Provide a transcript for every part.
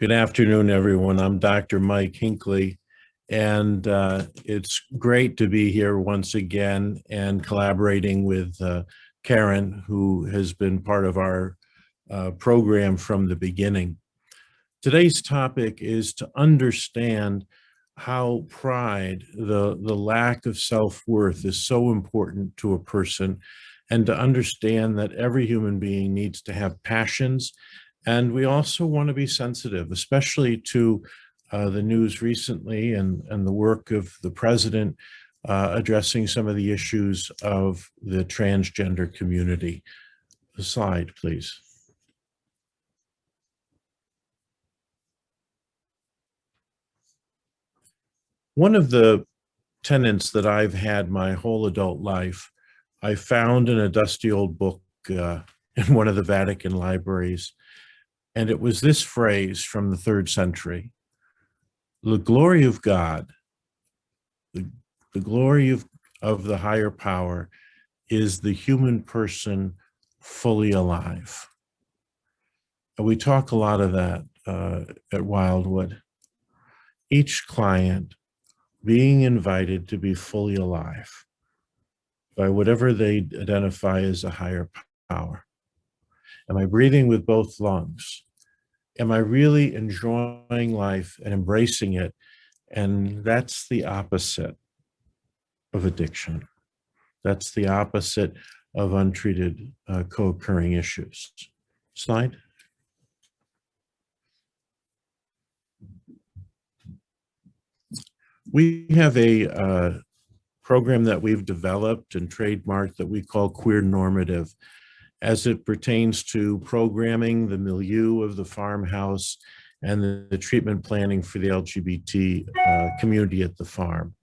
Good afternoon, everyone. I'm Dr. Mike Hinkley, and it's great to be here once again and collaborating with Karen, who has been part of our program from the beginning. Today's topic is to understand how pride, the lack of self-worth, is so important to a person, and to understand that every human being needs to have passions. And we also want to be sensitive, especially to the news recently and the work of the president addressing some of the issues of the transgender community. The slide, please. One of the tenets that I've had my whole adult life, I found in a dusty old book in one of the Vatican libraries. And it was this phrase from the 3rd century: the glory of God, the glory of the higher power is the human person fully alive. And we talk a lot of that at Wildwood. Each client being invited to be fully alive by whatever they identify as a higher power. Am I breathing with both lungs? Am I really enjoying life and embracing it? And that's the opposite of addiction. That's the opposite of untreated co-occurring issues. Slide. We have a program that we've developed and trademarked that we call Queer Normative, as it pertains to programming the milieu of the farmhouse and the treatment planning for the LGBT community at the farm.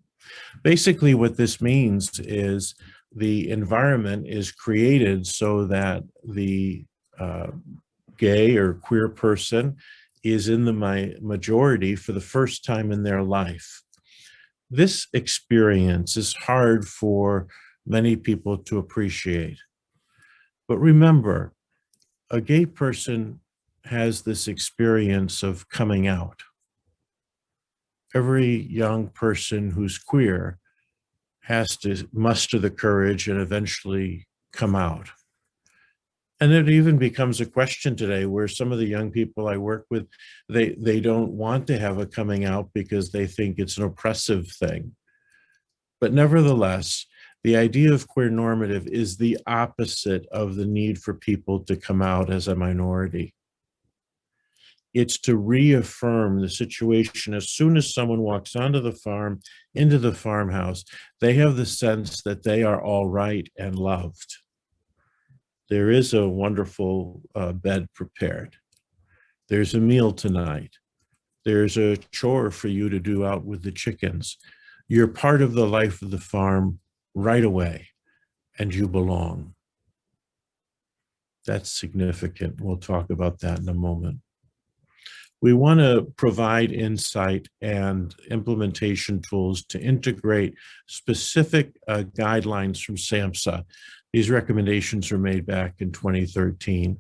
Basically, what this means is the environment is created so that the gay or queer person is in the majority for the first time in their life. This experience is hard for many people to appreciate. But remember, a gay person has this experience of coming out. Every young person who's queer has to muster the courage and eventually come out. And it even becomes a question today where some of the young people I work with, they don't want to have a coming out because they think it's an oppressive thing. But nevertheless, the idea of queer normative is the opposite of the need for people to come out as a minority. It's to reaffirm the situation. As soon as someone walks onto the farm, into the farmhouse, they have the sense that they are all right and loved. There is a wonderful bed prepared. There's a meal tonight. There's a chore for you to do out with the chickens. You're part of the life of the farm right away, and you belong. That's significant. We'll talk about that in a moment. We want to provide insight and implementation tools to integrate specific guidelines from SAMHSA. These recommendations were made back in 2013.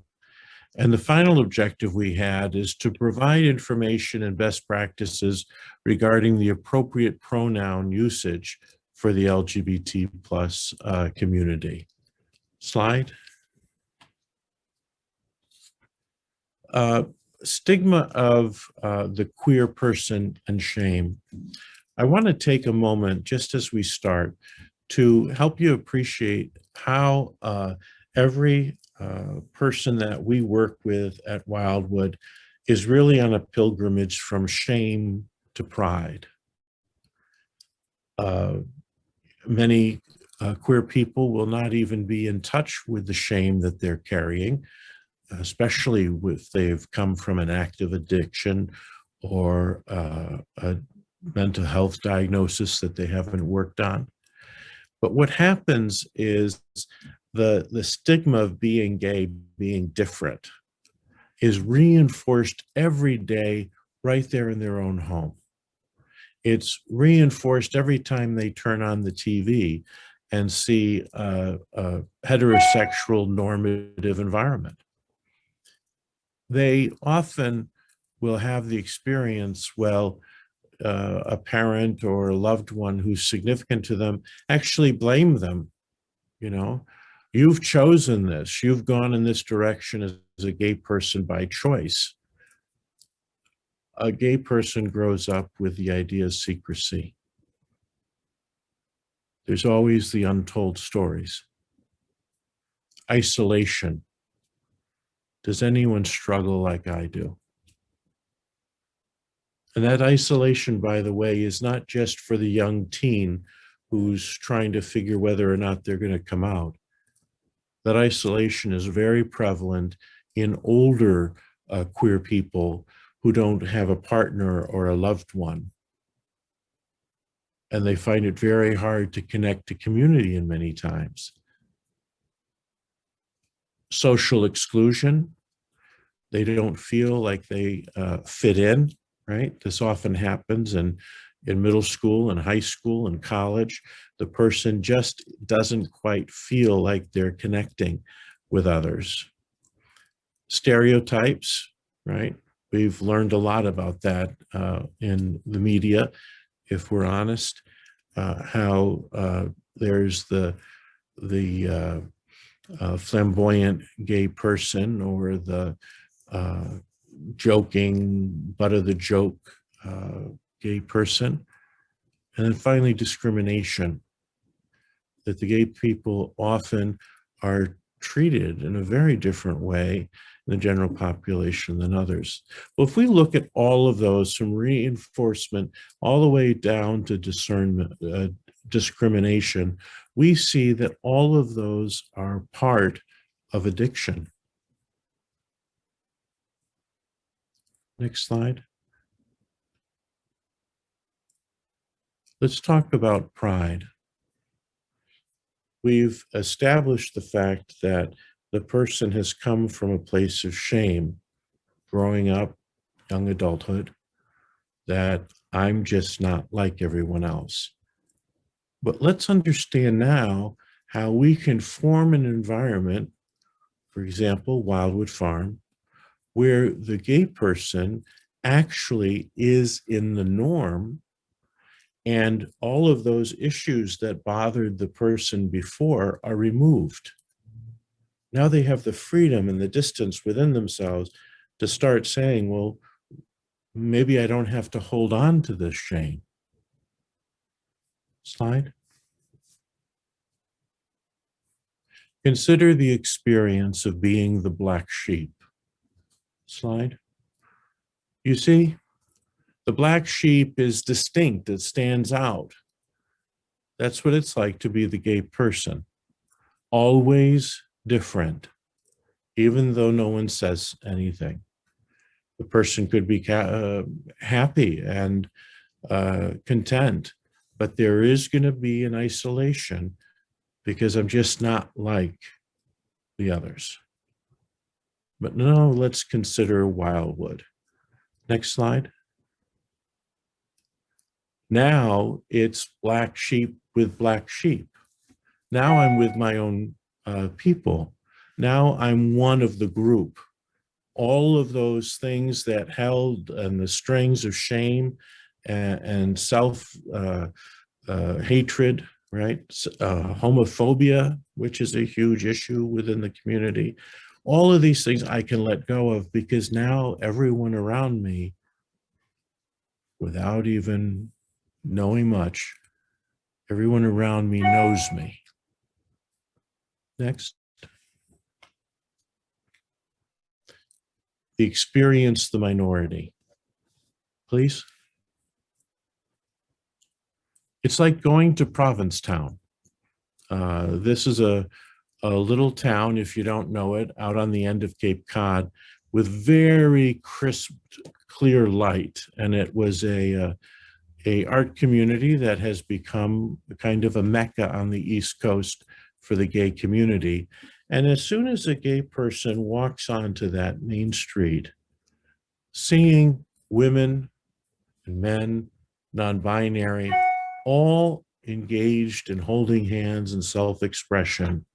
And the final objective we had is to provide information and best practices regarding the appropriate pronoun usage for the LGBT plus community. Slide. Stigma of the queer person and shame. I want to take a moment, just as we start, to help you appreciate how every person that we work with at Wildwood is really on a pilgrimage from shame to pride. Many queer people will not even be in touch with the shame that they're carrying, especially if they've come from an active addiction or a mental health diagnosis that they haven't worked on. But what happens is the stigma of being gay, being different, is reinforced every day right there in their own home. It's reinforced every time they turn on the TV and see a heterosexual normative environment. They often will have the experience, well, a parent or a loved one who's significant to them actually blame them. You know, you've chosen this, you've gone in this direction as a gay person by choice. A gay person grows up with the idea of secrecy. There's always the untold stories. Isolation. Does anyone struggle like I do? And that isolation, by the way, is not just for the young teen who's trying to figure whether or not they're going to come out. That isolation is very prevalent in older queer people who don't have a partner or a loved one. And they find it very hard to connect to community in many times. Social exclusion. They don't feel like they fit in, right? This often happens in middle school and high school and college. The person just doesn't quite feel like they're connecting with others. Stereotypes, right? We've learned a lot about that in the media, if we're honest, how there's the flamboyant gay person or the joking, butt of the joke gay person. And then finally, discrimination, that the gay people often are treated in a very different way in the general population than others. Well, if we look at all of those, from reinforcement all the way down to discernment, discrimination, we see that all of those are part of addiction. Next slide. Let's talk about pride. We've established the fact that the person has come from a place of shame, growing up, young adulthood, that I'm just not like everyone else. But let's understand now how we can form an environment, for example, Wildwood Farm, where the gay person actually is in the norm, and all of those issues that bothered the person before are removed. Now they have the freedom and the distance within themselves to start saying, well, maybe I don't have to hold on to this shame. Slide. Consider the experience of being the black sheep. Slide. You see, the black sheep is distinct, it stands out. That's what it's like to be the gay person. Always different, even though no one says anything. The person could be happy and content, but there is going to be an isolation because I'm just not like the others. But now let's consider Wildwood. Next slide. Now it's black sheep with black sheep. Now I'm with my own people. Now I'm one of the group. All of those things that held and the strings of shame and self hatred, right? Homophobia, which is a huge issue within the community. All of these things I can let go of because now everyone around me, without even knowing much, everyone around me knows me. Next. Experience the minority. Please. It's like going to Provincetown. This is a little town, if you don't know it, out on the end of Cape Cod with very crisp, clear light. And it was a art community that has become kind of a mecca on the East Coast for the gay community. And as soon as a gay person walks onto that main street, seeing women and men, non-binary, all engaged in holding hands and self-expression,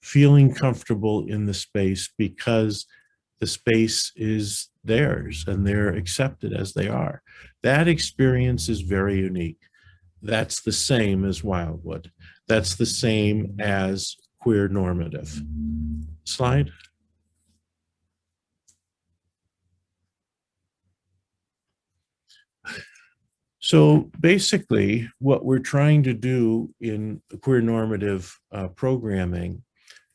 feeling comfortable in the space because the space is theirs and they're accepted as they are. That experience is very unique. That's the same as Wildwood. That's the same as queer normative. Slide. So basically, what we're trying to do in queer normative programming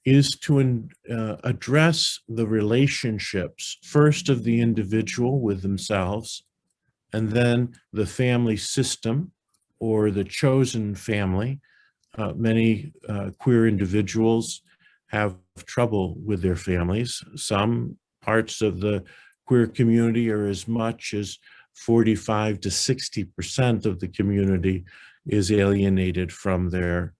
is to address the relationships, first of the individual with themselves, and then the family system or the chosen family. Many queer individuals have trouble with their families. Some parts of the queer community are as much as 45 to 60% of the community is alienated from their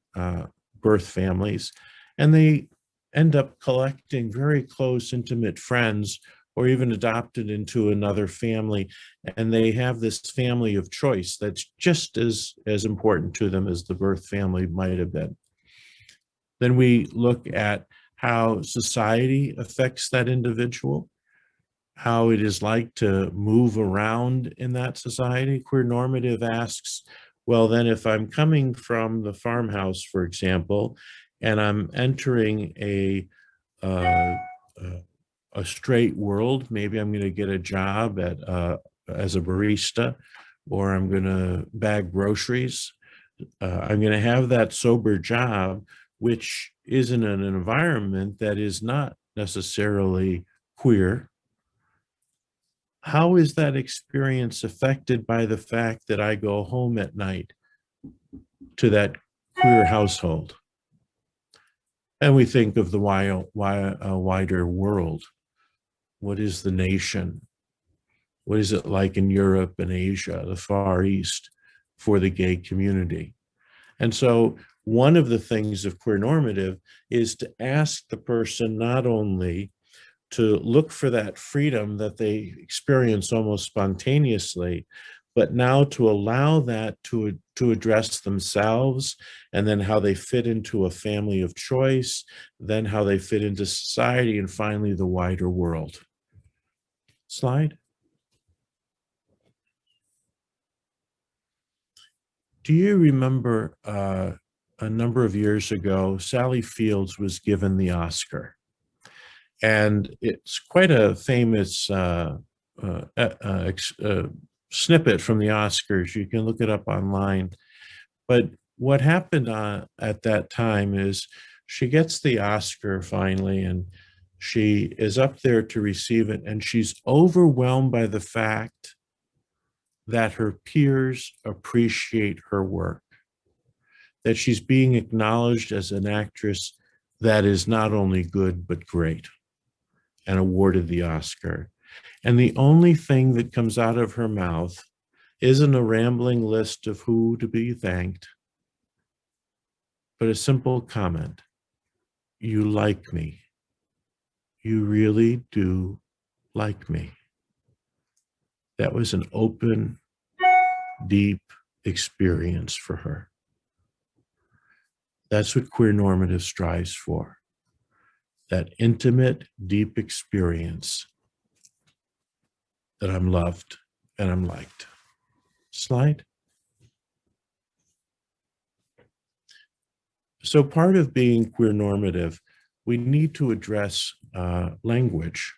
birth families. And they end up collecting very close, intimate friends or even adopted into another family. And they have this family of choice that's just as important to them as the birth family might have been. Then we look at how society affects that individual, how it is like to move around in that society. Queer normative asks, well, then if I'm coming from the farmhouse, for example, and I'm entering a straight world, maybe I'm going to get a job at as a barista, or I'm going to bag groceries. I'm going to have that sober job, which is in an environment that is not necessarily queer. How is that experience affected by the fact that I go home at night to that queer household? And we think of the wider world. What is the nation? What is it like in Europe and Asia, the Far East, for the gay community? And so one of the things of queer normative is to ask the person not only to look for that freedom that they experience almost spontaneously, but now to allow that to address themselves, and then how they fit into a family of choice, then how they fit into society, and finally the wider world. Slide. Do you remember a number of years ago, Sally Fields was given the Oscar? And it's quite a famous snippet from the Oscars. You can look it up online. But what happened at that time is she gets the Oscar finally, and she is up there to receive it, and she's overwhelmed by the fact that her peers appreciate her work, that she's being acknowledged as an actress that is not only good, but great, and awarded the Oscar. And the only thing that comes out of her mouth isn't a rambling list of who to be thanked, but a simple comment: you like me. You really do like me. That was an open, deep experience for her. That's what queer normative strives for. That intimate, deep experience that I'm loved and I'm liked. Slide. So part of being queer normative, we need to address language.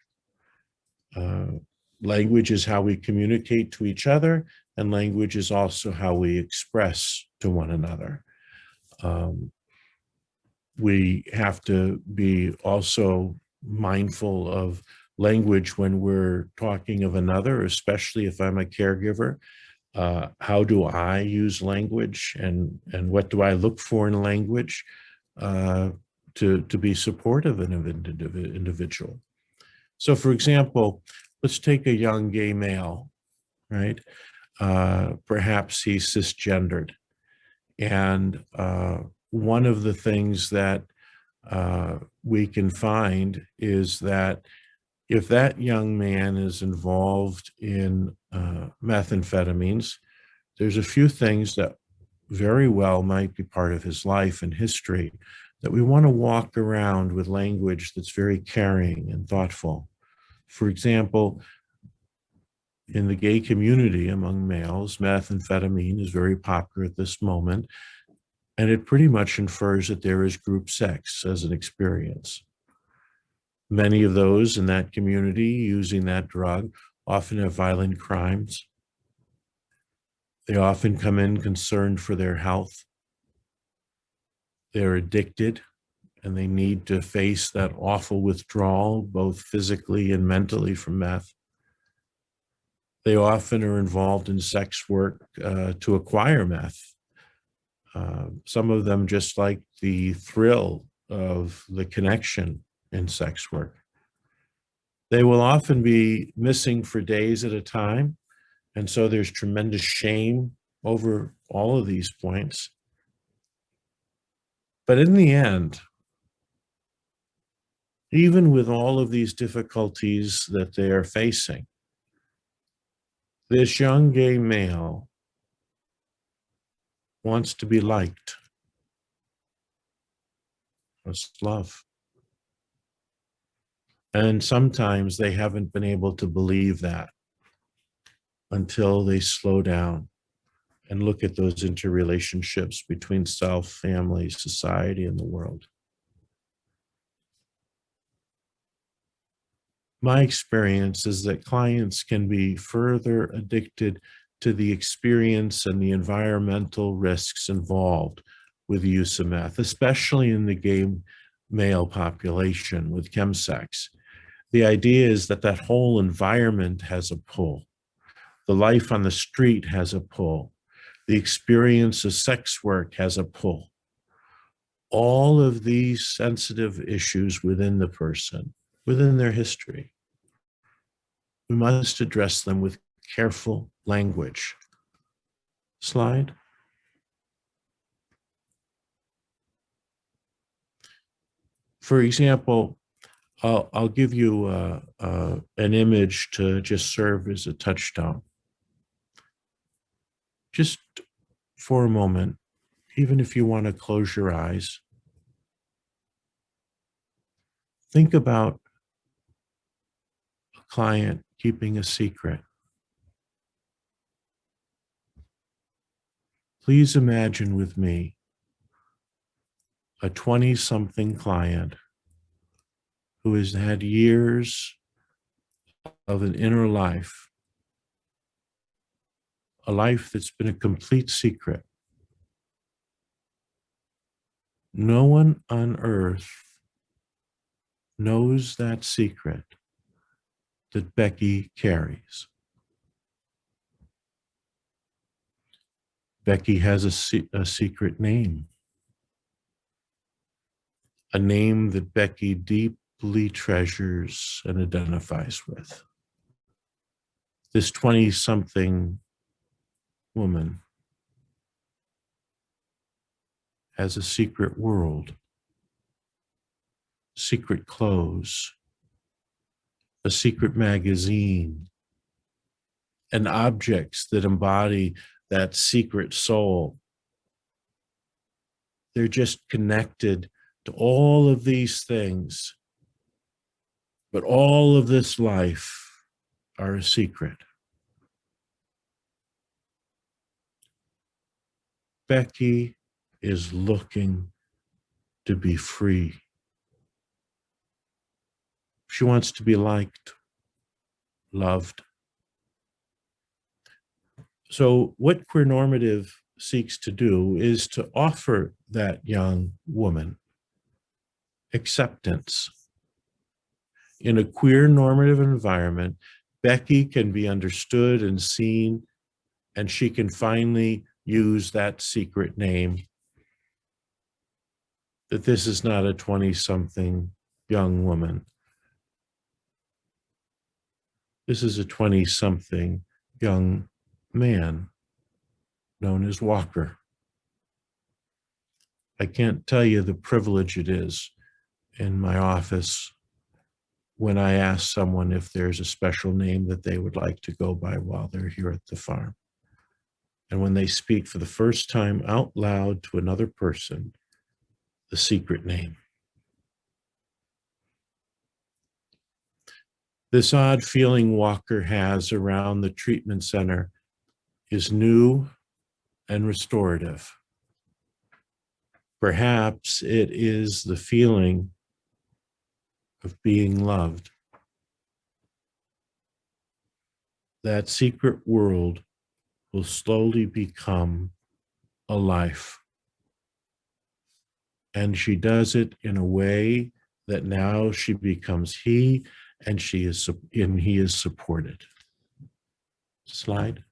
Language is how we communicate to each other, and language is also how we express to one another. We have to be also mindful of language when we're talking of another, especially if I'm a caregiver. How do I use language, and what do I look for in language to be supportive of an individual? So for example, let's take a young gay male, right? Perhaps he's cisgendered. And one of the things that we can find is that if that young man is involved in methamphetamines, there's a few things that very well might be part of his life and history that we want to walk around with language that's very caring and thoughtful. For example, In the gay community among males, methamphetamine is very popular at this moment, and it pretty much infers that there is group sex as an experience. Many of those in that community using that drug often have violent crimes. They often come in concerned for their health. They're addicted, and they need to face that awful withdrawal, both physically and mentally, from meth. They often are involved in sex work to acquire meth. Some of them just like the thrill of the connection in sex work. They will often be missing for days at a time, and so there's tremendous shame over all of these points. But in the end, even with all of these difficulties that they are facing, this young gay male wants to be liked, wants love. And sometimes they haven't been able to believe that until they slow down and look at those interrelationships between self, family, society, and the world. My experience is that clients can be further addicted to the experience and the environmental risks involved with the use of meth, especially in the gay male population with chemsex. The idea is that that whole environment has a pull. The life on the street has a pull. The experience of sex work has a pull. All of these sensitive issues within the person, within their history, we must address them with careful language. Slide. For example, I'll give you an image to just serve as a touchstone. Just for a moment, even if you want to close your eyes, think about a client keeping a secret. Please imagine with me a 20-something client who has had years of an inner life, a life that's been a complete secret. No one on earth knows that secret that Becky carries. Becky has a secret name, a name that Becky deeply treasures and identifies with. This 20-something woman has a secret world, secret clothes, a secret magazine, and objects that embody that secret soul. They're just connected to all of these things, but all of this life are a secret. Becky is looking to be free. She wants to be liked, loved. So what Queer Normative seeks to do is to offer that young woman acceptance. In a queer normative environment, Becky can be understood and seen, and she can finally use that secret name, that this is not a 20-something young woman. This is a 20-something young man known as Walker. I can't tell you the privilege it is in my office when I ask someone if there's a special name that they would like to go by while they're here at the farm. And when they speak for the first time out loud to another person, the secret name. This odd feeling Walker has around the treatment center is new and restorative. Perhaps it is the feeling of being loved. That secret world will slowly become a life. And she does it in a way that now she becomes he, and he is supported. Slide.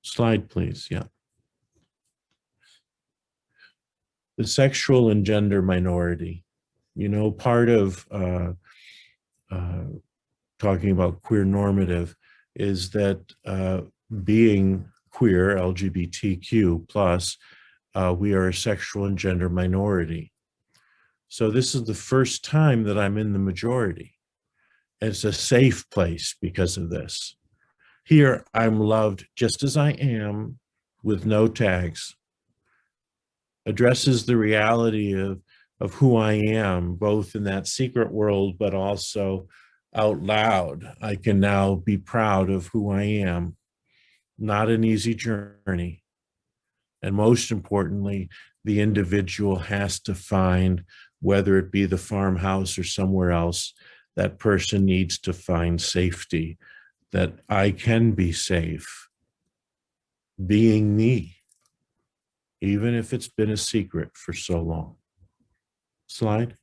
Slide, please. Yeah. The sexual and gender minority. You know, part of talking about queer normative is that being queer, LGBTQ plus, we are a sexual and gender minority. So this is the first time that I'm in the majority. It's a safe place because of this. Here, I'm loved just as I am with no tags. Addresses the reality of who I am, both in that secret world, but also out loud. I can now be proud of who I am. Not an easy journey. And most importantly, the individual has to find, whether it be the farmhouse or somewhere else, that person needs to find safety, that I can be safe being me, even if it's been a secret for so long. Slide.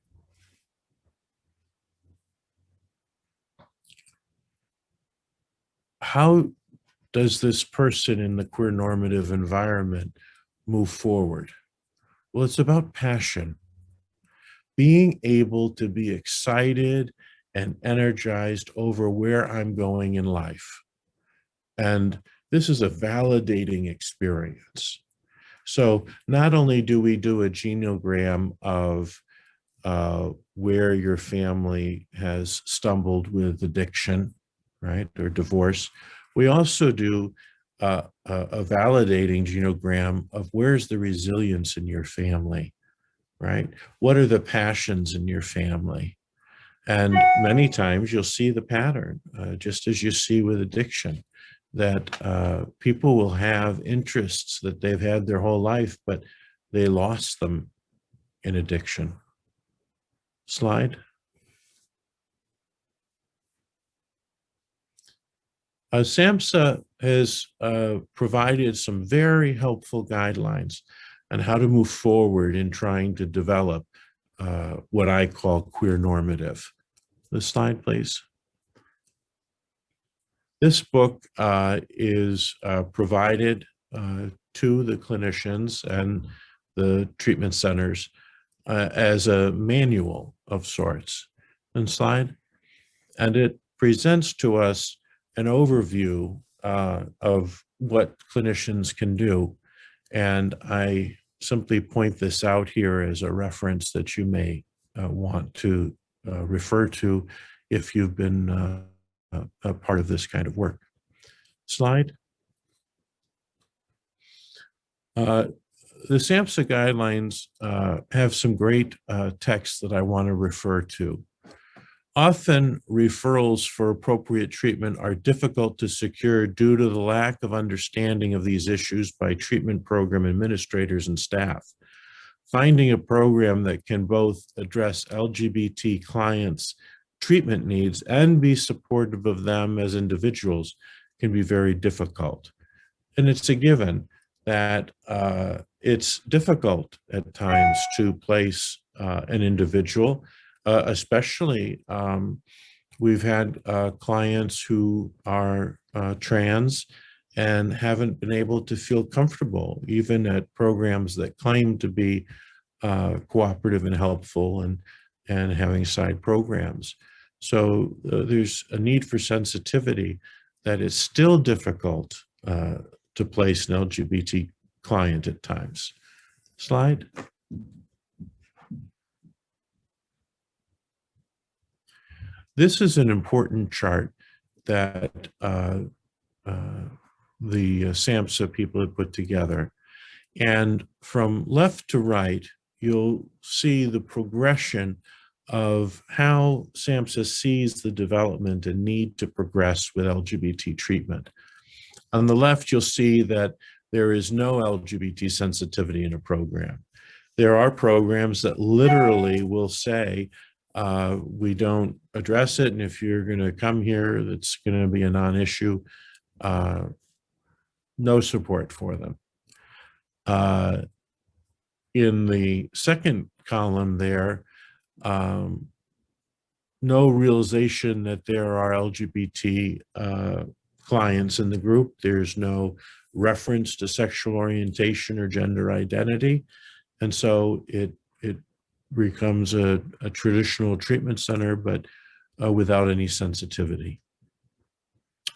How does this person in the queer normative environment move forward? Well, it's about passion. Being able to be excited and energized over where I'm going in life. And this is a validating experience. So not only do we do a genogram of where your family has stumbled with addiction, right, or divorce, we also do a validating genogram of where's the resilience in your family, right? What are the passions in your family? And many times you'll see the pattern, just as you see with addiction, that people will have interests that they've had their whole life, but they lost them in addiction. Slide. SAMHSA has provided some very helpful guidelines on how to move forward in trying to develop what I call queer normative. The slide, please. This book is provided to the clinicians and the treatment centers as a manual of sorts. And slide. And it presents to us an overview of what clinicians can do. And I simply point this out here as a reference that you may want to refer to if you've been a part of this kind of work. Slide. The SAMHSA guidelines have some great texts that I want to refer to. Often referrals for appropriate treatment are difficult to secure due to the lack of understanding of these issues by treatment program administrators and staff. Finding a program that can both address LGBT clients' treatment needs and be supportive of them as individuals can be very difficult. And it's a given that it's difficult at times to place an individual, especially we've had clients who are trans and haven't been able to feel comfortable, even at programs that claim to be cooperative and helpful and having side programs. So there's a need for sensitivity that is still difficult to place an LGBT client at times. Slide. This is an important chart that the SAMHSA people have put together. And from left to right, you'll see the progression of how SAMHSA sees the development and need to progress with LGBT treatment. On the left, you'll see that there is no LGBT sensitivity in a program. There are programs that literally will say, we don't address it, and if you're going to come here, that's going to be a non-issue. No support for them. In the second column there, no realization that there are LGBT clients in the group. There's no reference to sexual orientation or gender identity. And so it becomes a traditional treatment center, but without any sensitivity.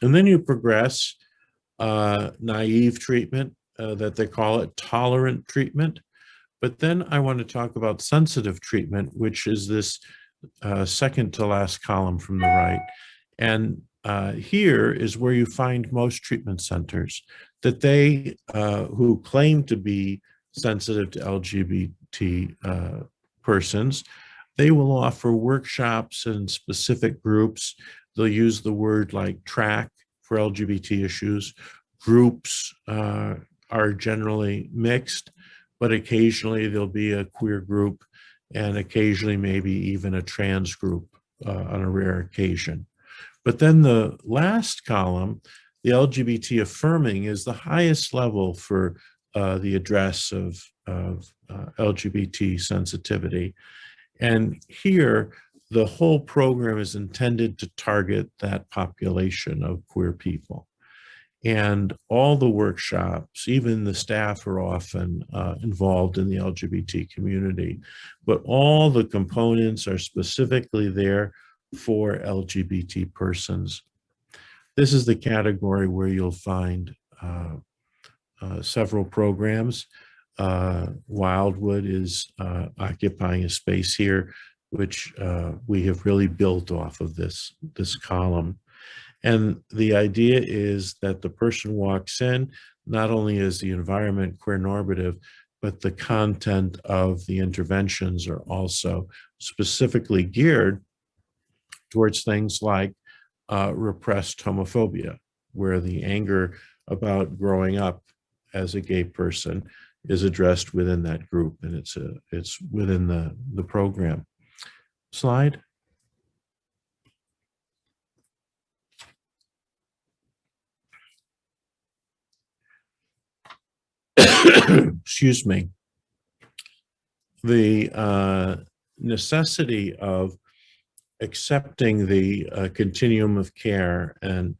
And then you progress naive treatment, that they call it tolerant treatment. But then I want to talk about sensitive treatment, which is this second to last column from the right. And here is where you find most treatment centers, that they who claim to be sensitive to LGBT persons, they will offer workshops and specific groups. They'll use the word like track for LGBT issues. Groups are generally mixed, but occasionally there'll be a queer group and occasionally maybe even a trans group on a rare occasion. But then the last column, the LGBT affirming, is the highest level for the address of LGBT sensitivity. And here, the whole program is intended to target that population of queer people. And all the workshops, even the staff are often involved in the LGBT community, but all the components are specifically there for LGBT persons. This is the category where you'll find several programs. Wildwood is occupying a space here, which we have really built off of this column. And the idea is that the person walks in, not only is the environment queer normative, but the content of the interventions are also specifically geared towards things like repressed homophobia, where the anger about growing up as a gay person is addressed within that group, and it's within the program. Slide. Excuse me. The necessity of accepting the continuum of care and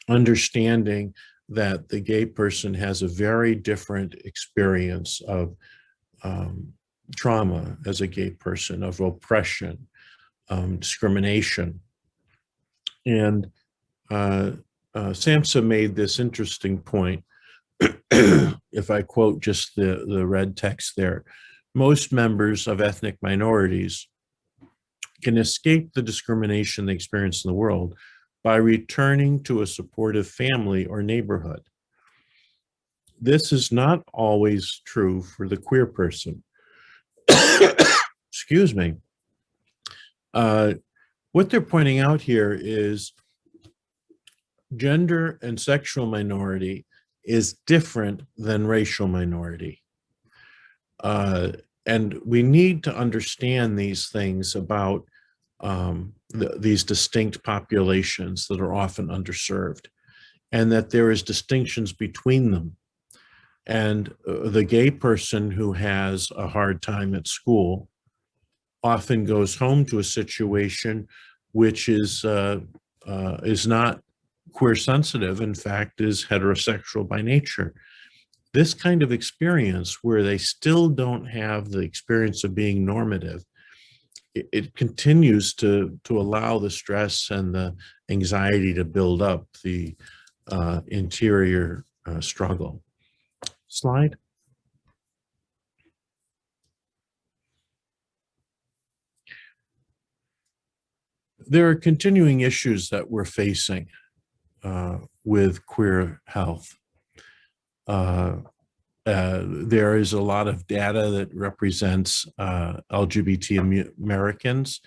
understanding that the gay person has a very different experience of trauma as a gay person, of oppression, discrimination. And SAMHSA made this interesting point. If I quote just the red text there, most members of ethnic minorities can escape the discrimination they experience in the world by returning to a supportive family or neighborhood. This is not always true for the queer person. Excuse me. What they're pointing out here is gender and sexual minority is different than racial minority. And we need to understand these things about these distinct populations that are often underserved, and that there is distinctions between them. And the gay person who has a hard time at school often goes home to a situation which is not queer sensitive, in fact, is heterosexual by nature. This kind of experience where they still don't have the experience of being normative, it continues to allow the stress and the anxiety to build up the interior struggle. Slide. There are continuing issues that we're facing with queer health. There is a lot of data that represents LGBT Americans,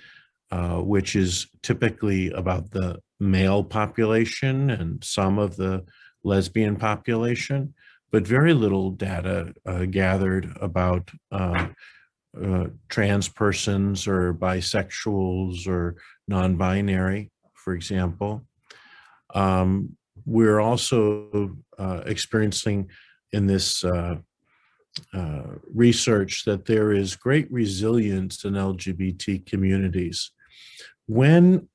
which is typically about the male population and some of the lesbian population, but very little data gathered about trans persons or bisexuals or non-binary, for example. We're also experiencing in this research that there is great resilience in LGBT communities. When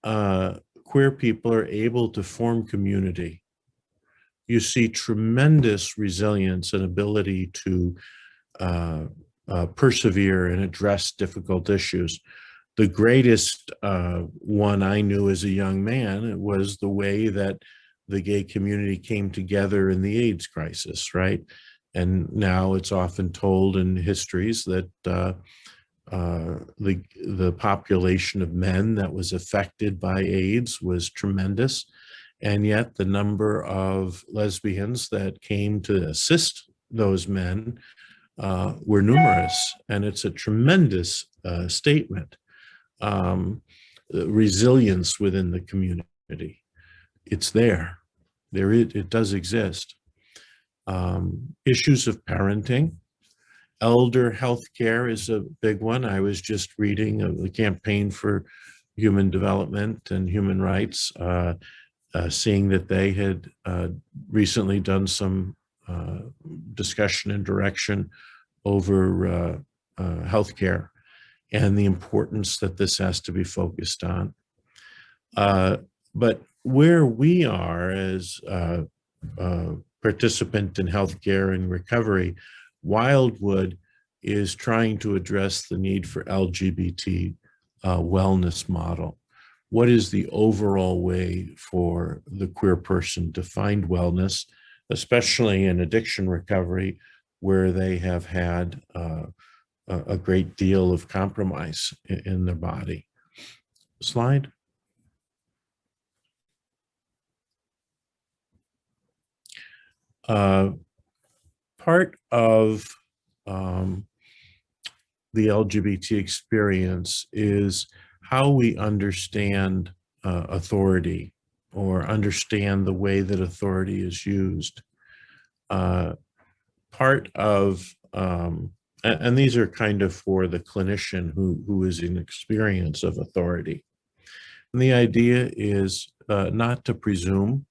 queer people are able to form community, you see tremendous resilience and ability to persevere and address difficult issues. The greatest one I knew as a young man was the way that the gay community came together in the AIDS crisis, right? And now it's often told in histories that the population of men that was affected by AIDS was tremendous. And yet the number of lesbians that came to assist those men were numerous. And it's a tremendous statement. Resilience within the community. It's there. It does exist. Issues of parenting. Elder health care is a big one. I was just reading the Campaign for Human Development and Human Rights, seeing that they had recently done some discussion and direction over healthcare and the importance that this has to be focused on. But where we are as participant in healthcare and recovery, Wildwood is trying to address the need for LGBT wellness model. What is the overall way for the queer person to find wellness, especially in addiction recovery, where they have had a great deal of compromise in their body? Slide. Part of the LGBT experience is how we understand authority or understand the way that authority is used. Part of, and these are kind of for the clinician who is in experience of authority. And the idea is not to presume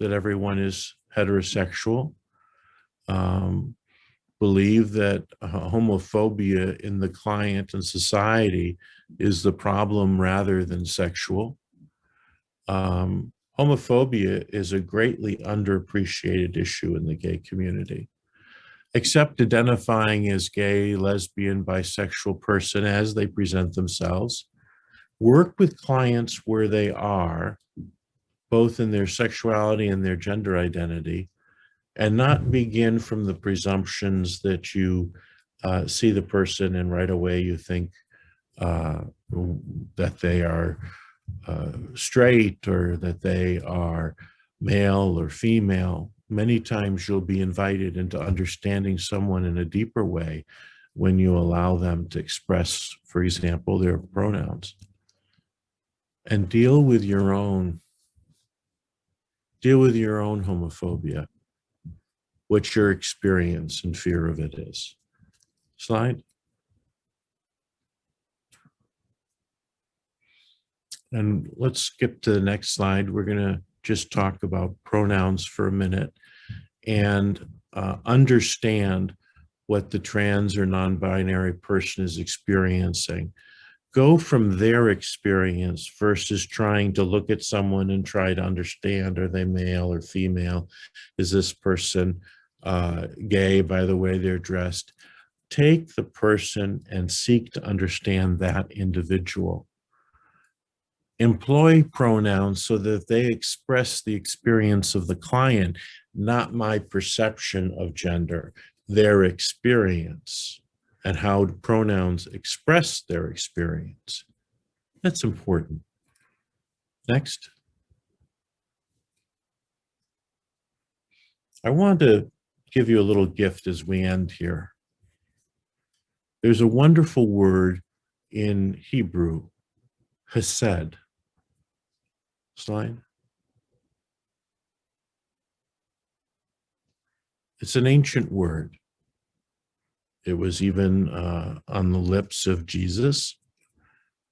that everyone is heterosexual. Believe that homophobia in the client and society is the problem rather than sexual. Homophobia is a greatly underappreciated issue in the gay community. Accept identifying as gay, lesbian, bisexual person as they present themselves. Work with clients where they are, both in their sexuality and their gender identity, and not begin from the presumptions that you see the person and right away you think that they are straight or that they are male or female. Many times you'll be invited into understanding someone in a deeper way when you allow them to express, for example, their pronouns. And deal with your own homophobia, what your experience and fear of it is. Slide. And let's skip to the next slide. We're going to just talk about pronouns for a minute and understand what the trans or non-binary person is experiencing. Go from their experience versus trying to look at someone and try to understand, are they male or female? Is this person gay by the way they're dressed? Take the person and seek to understand that individual. Employ pronouns so that they express the experience of the client, not my perception of gender, their experience, and how pronouns express their experience. That's important. Next. I want to give you a little gift as we end here. There's a wonderful word in Hebrew, hesed. Slide. It's an ancient word. It was even on the lips of Jesus.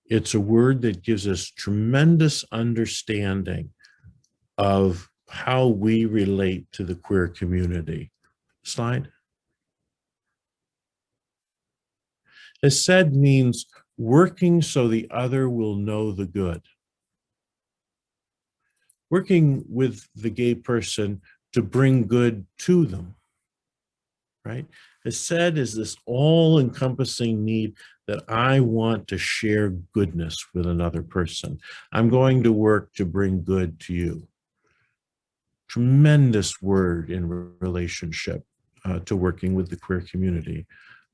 It's a word that gives us tremendous understanding of how we relate to the queer community. Slide. Hesed means working so the other will know the good. Working with the gay person to bring good to them, right? Hesed is this all-encompassing need that I want to share goodness with another person. I'm going to work to bring good to you. Tremendous word in relationship to working with the queer community,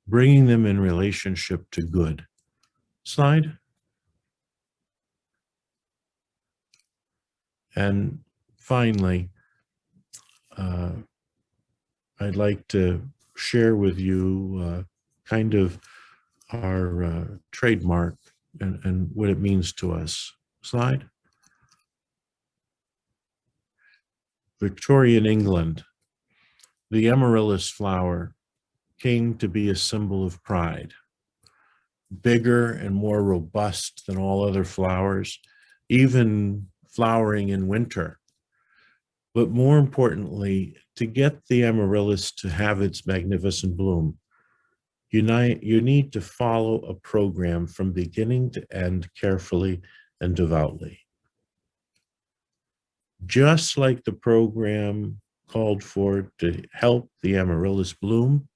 bringing them in relationship to good. Slide. And finally, I'd like to share with you kind of our trademark and what it means to us. Slide. Victorian England, the amaryllis flower came to be a symbol of pride, bigger and more robust than all other flowers, even flowering in winter. But more importantly, to get the amaryllis to have its magnificent bloom, you need to follow a program from beginning to end carefully and devoutly. Just like the program called for to help the amaryllis bloom,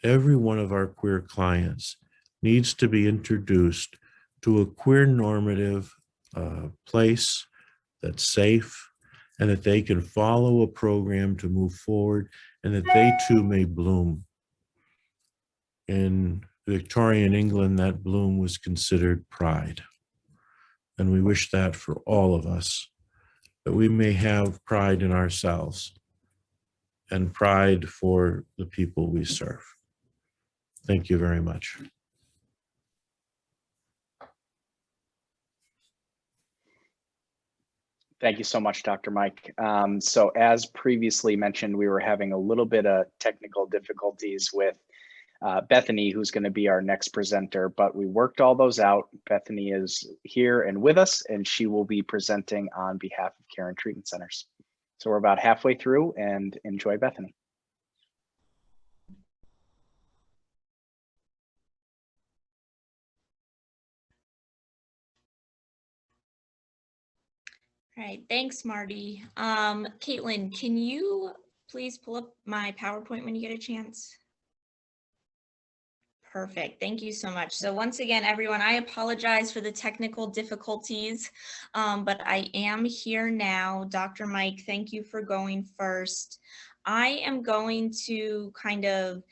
every one of our queer clients needs to be introduced to a queer normative place that's safe, and that they can follow a program to move forward, and that they too may bloom. In Victorian England, that bloom was considered pride. And we wish that for all of us, that we may have pride in ourselves and pride for the people we serve. Thank you very much. Thank you so much, Dr. Mike. So as previously mentioned, we were having a little bit of technical difficulties with Bethany, who's going to be our next presenter, but we worked all those out. Bethany is here and with us, and she will be presenting on behalf of Care and Treatment Centers. So we're about halfway through, and enjoy Bethany. All right, thanks, Marty. Caitlin, can you please pull up my PowerPoint when you get a chance? Perfect, thank you so much. So once again, everyone, I apologize for the technical difficulties, but I am here now. Dr. Mike, thank you for going first. I am going to kind of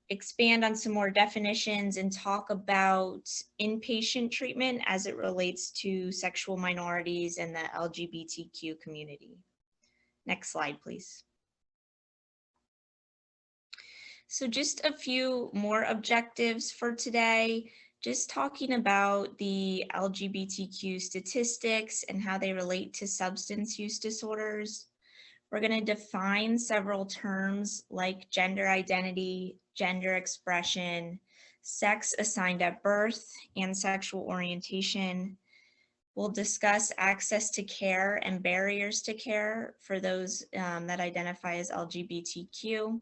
expand on some more definitions and talk about inpatient treatment as it relates to sexual minorities and the LGBTQ community. Next slide, please. So just a few more objectives for today, just talking about the LGBTQ statistics and how they relate to substance use disorders. We're going to define several terms like gender identity, gender expression, sex assigned at birth, and sexual orientation. We'll discuss access to care and barriers to care for those that identify as LGBTQ.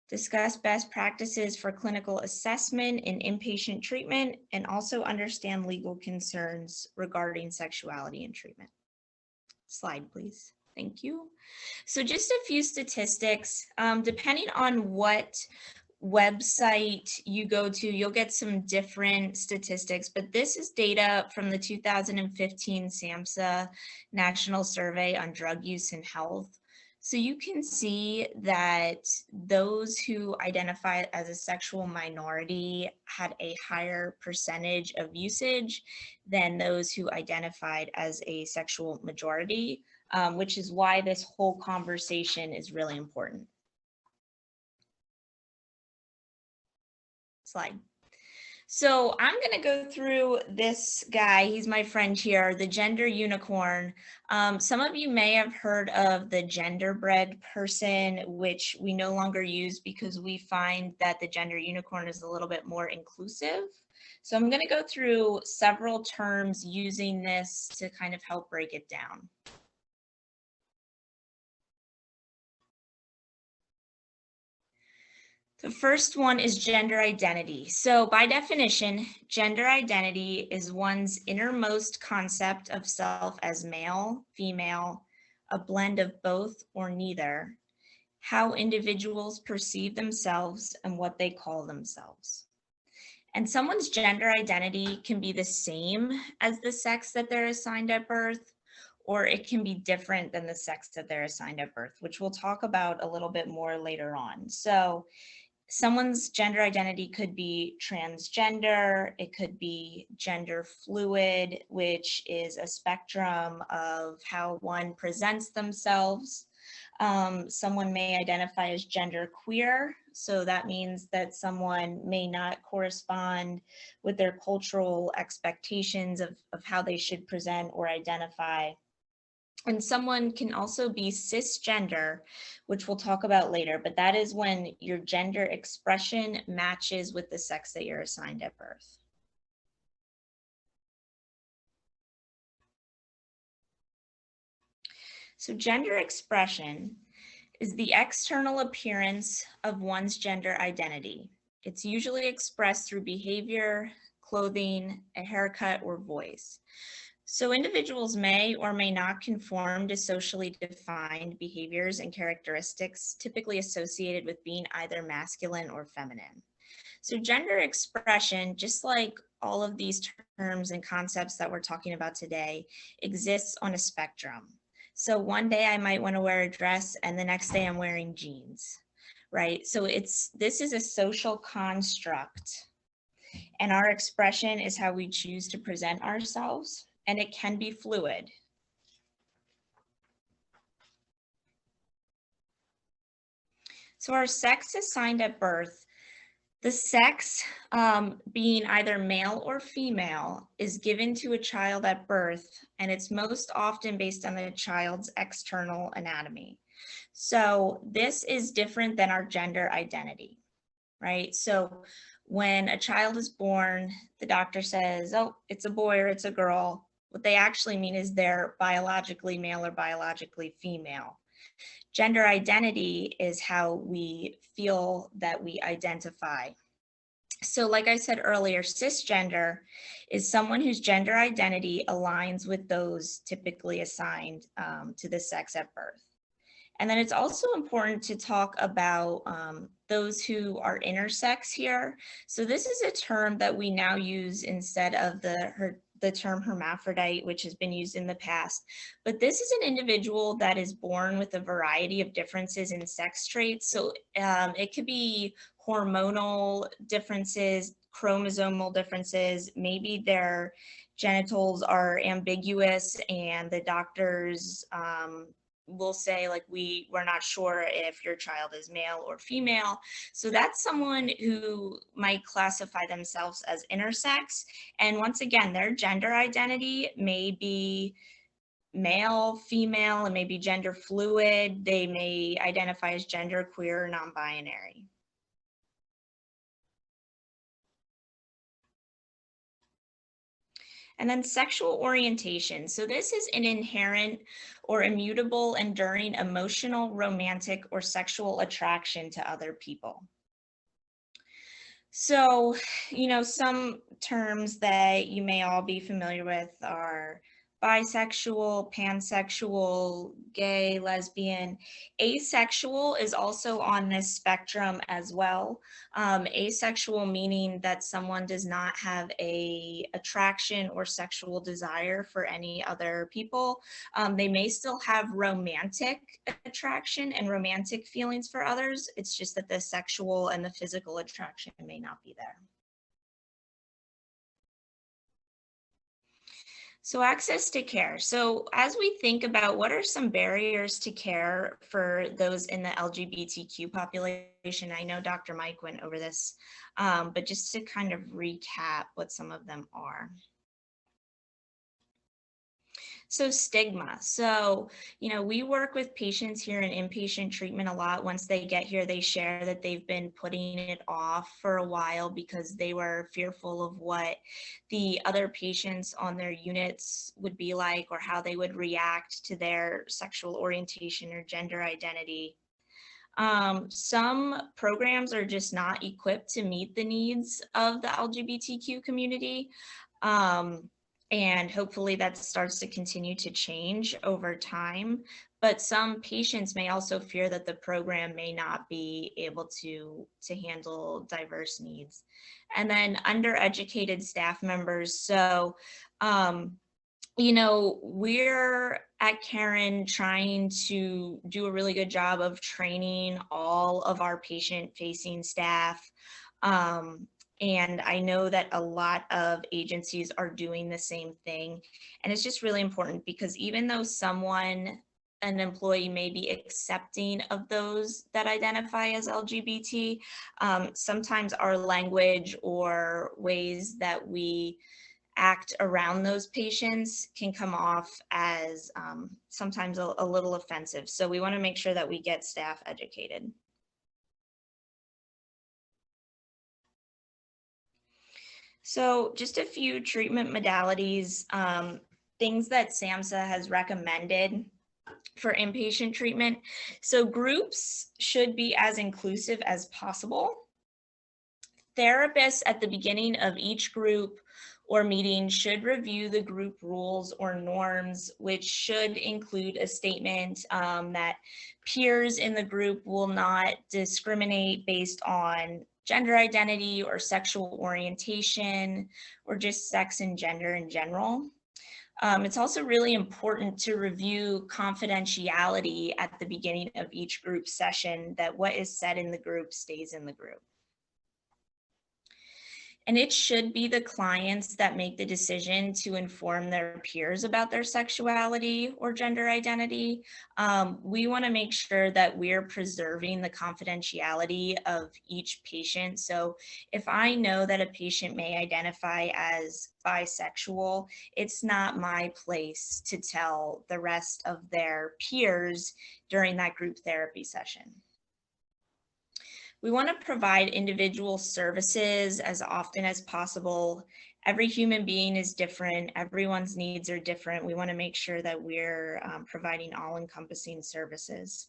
Discuss best practices for clinical assessment and inpatient treatment, and also understand legal concerns regarding sexuality and treatment. Slide, please. Thank you. So just a few statistics, depending on what website you go to, you'll get some different statistics, but this is data from the 2015 SAMHSA National Survey on Drug Use and Health. So you can see that those who identify as a sexual minority had a higher percentage of usage than those who identified as a sexual majority, which is why this whole conversation is really important. slide. So I'm going to go through this guy. He's my friend here, the gender unicorn. Some of you may have heard of the genderbread person, which we no longer use because we find that the gender unicorn is a little bit more inclusive. So I'm going to go through several terms using this to kind of help break it down. The first one is gender identity. So by definition, gender identity is one's innermost concept of self as male, female, a blend of both or neither, how individuals perceive themselves and what they call themselves. And someone's gender identity can be the same as the sex that they're assigned at birth, or it can be different than the sex that they're assigned at birth, which we'll talk about a little bit more later on. So someone's gender identity could be transgender, it could be gender fluid, which is a spectrum of how one presents themselves. Someone may identify as gender queer, so that means that someone may not correspond with their cultural expectations of how they should present or identify. And someone can also be cisgender, which we'll talk about later, but that is when your gender expression matches with the sex that you're assigned at birth. So gender expression is the external appearance of one's gender identity. It's usually expressed through behavior, clothing, a haircut, or voice. So individuals may or may not conform to socially defined behaviors and characteristics typically associated with being either masculine or feminine. So gender expression, just like all of these terms and concepts that we're talking about today, exists on a spectrum. So one day I might want to wear a dress and the next day I'm wearing jeans, right? So this is a social construct, and our expression is how we choose to present ourselves. And it can be fluid. So our sex assigned at birth, the sex being either male or female is given to a child at birth, and it's most often based on the child's external anatomy. So this is different than our gender identity, right? So when a child is born, the doctor says, oh, it's a boy or it's a girl. What they actually mean is they're biologically male or biologically female. Gender identity is how we feel that we identify. So like I said earlier, cisgender is someone whose gender identity aligns with those typically assigned to the sex at birth. And then it's also important to talk about those who are intersex here. So this is a term that we now use instead of the term hermaphrodite, which has been used in the past. But this is an individual that is born with a variety of differences in sex traits. So it could be hormonal differences, chromosomal differences, maybe their genitals are ambiguous and the doctors will say like we're not sure if your child is male or female. So that's someone who might classify themselves as intersex. And once again, their gender identity may be male, female, and maybe gender fluid. They may identify as gender queer or non-binary. And then sexual orientation. So this is an inherent or immutable, enduring emotional, romantic, or sexual attraction to other people. So, you know, some terms that you may all be familiar with are bisexual, pansexual, gay, lesbian. Asexual is also on this spectrum as well. Asexual meaning that someone does not have a attraction or sexual desire for any other people. They may still have romantic attraction and romantic feelings for others. It's just that the sexual and the physical attraction may not be there. So access to care. So as we think about what are some barriers to care for those in the LGBTQ population, I know Dr. Mike went over this, but just to kind of recap what some of them are. So stigma. So, we work with patients here in inpatient treatment a lot. Once they get here, they share that they've been putting it off for a while because they were fearful of what the other patients on their units would be like or how they would react to their sexual orientation or gender identity. Some programs are just not equipped to meet the needs of the LGBTQ community. And hopefully that starts to continue to change over time. But some patients may also fear that the program may not be able to handle diverse needs. And then undereducated staff members. So, we're at Karen trying to do a really good job of training all of our patient-facing staff. And I know that a lot of agencies are doing the same thing. And it's just really important because even though an employee may be accepting of those that identify as LGBT, sometimes our language or ways that we act around those patients can come off as sometimes a little offensive. So we want to make sure that we get staff educated. So just a few treatment modalities, things that SAMHSA has recommended for inpatient treatment. So groups should be as inclusive as possible. Therapists at the beginning of each group or meeting should review the group rules or norms, which should include a statement that peers in the group will not discriminate based on gender identity or sexual orientation or just sex and gender in general. It's also really important to review confidentiality at the beginning of each group session, that what is said in the group stays in the group. And it should be the clients that make the decision to inform their peers about their sexuality or gender identity. We want to make sure that we're preserving the confidentiality of each patient. So if I know that a patient may identify as bisexual, it's not my place to tell the rest of their peers during that group therapy session. We want to provide individual services as often as possible. Every human being is different. Everyone's needs are different. We want to make sure that we're providing all-encompassing services.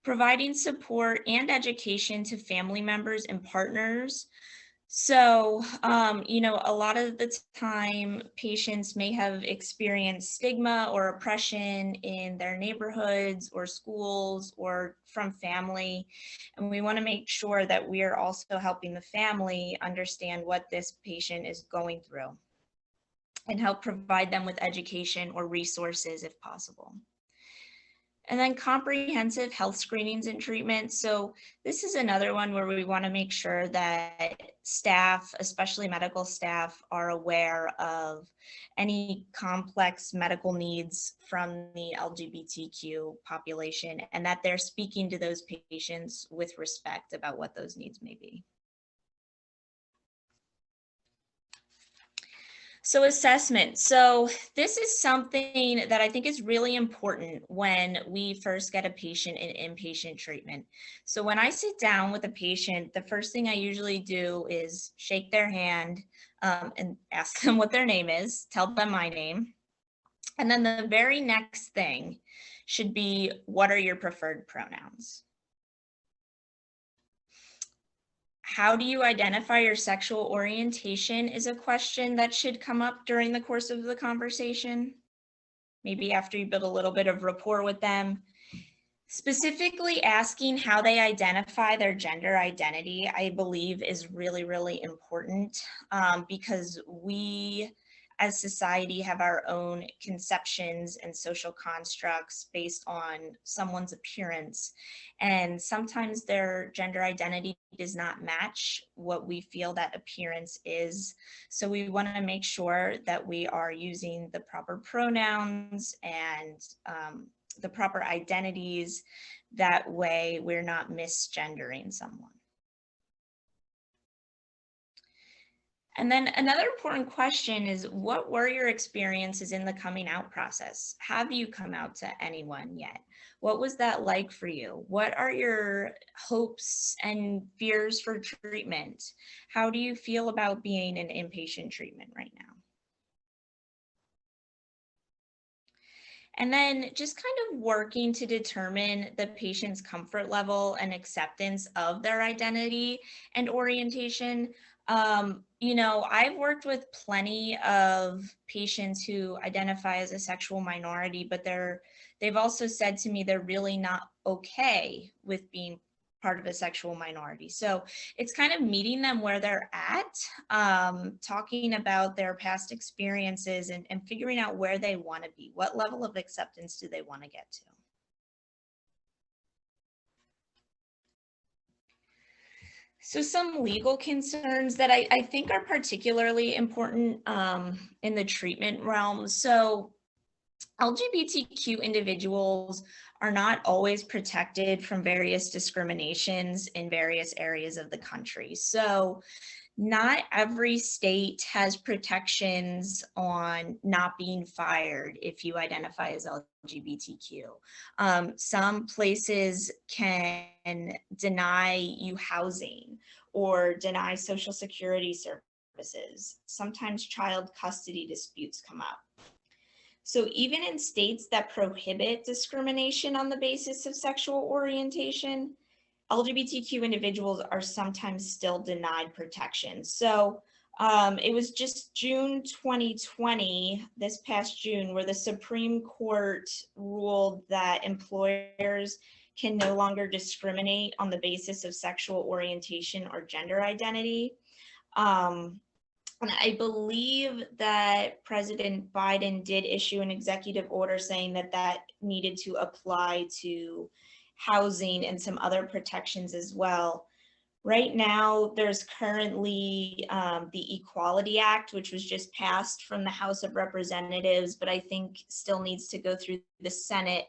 Providing support and education to family members and partners. So, a lot of the time patients may have experienced stigma or oppression in their neighborhoods or schools or from family. And we want to make sure that we are also helping the family understand what this patient is going through and help provide them with education or resources if possible. And then comprehensive health screenings and treatment. So this is another one where we want to make sure that staff, especially medical staff, are aware of any complex medical needs from the LGBTQ population and that they're speaking to those patients with respect about what those needs may be. So assessment. So this is something that I think is really important when we first get a patient in inpatient treatment. So when I sit down with a patient, the first thing I usually do is shake their hand and ask them what their name is, tell them my name. And then the very next thing should be, what are your preferred pronouns? How do you identify your sexual orientation is a question that should come up during the course of the conversation. Maybe after you build a little bit of rapport with them. Specifically asking how they identify their gender identity, I believe is really, really important because we as society, have our own conceptions and social constructs based on someone's appearance. And sometimes their gender identity does not match what we feel that appearance is. So we want to make sure that we are using the proper pronouns and the proper identities. That way we're not misgendering someone. And then another important question is, what were your experiences in the coming out process? Have you come out to anyone yet? What was that like for you? What are your hopes and fears for treatment? How do you feel about being in inpatient treatment right now? And then just kind of working to determine the patient's comfort level and acceptance of their identity and orientation. You know, I've worked with plenty of patients who identify as a sexual minority, but they've also said to me they're really not okay with being part of a sexual minority. So it's kind of meeting them where they're at, talking about their past experiences and figuring out where they want to be. What level of acceptance do they want to get to? So some legal concerns that I think are particularly important in the treatment realm. So LGBTQ individuals are not always protected from various discriminations in various areas of the country. So not every state has protections on not being fired if you identify as LGBTQ. Some places can deny you housing or deny Social Security services. Sometimes child custody disputes come up. So even in states that prohibit discrimination on the basis of sexual orientation, LGBTQ individuals are sometimes still denied protection. So it was just June 2020, this past June, where the Supreme Court ruled that employers can no longer discriminate on the basis of sexual orientation or gender identity. And I believe that President Biden did issue an executive order saying that that needed to apply to housing and some other protections as well. Right now, there's currently the Equality Act, which was just passed from the House of Representatives, but I think still needs to go through the Senate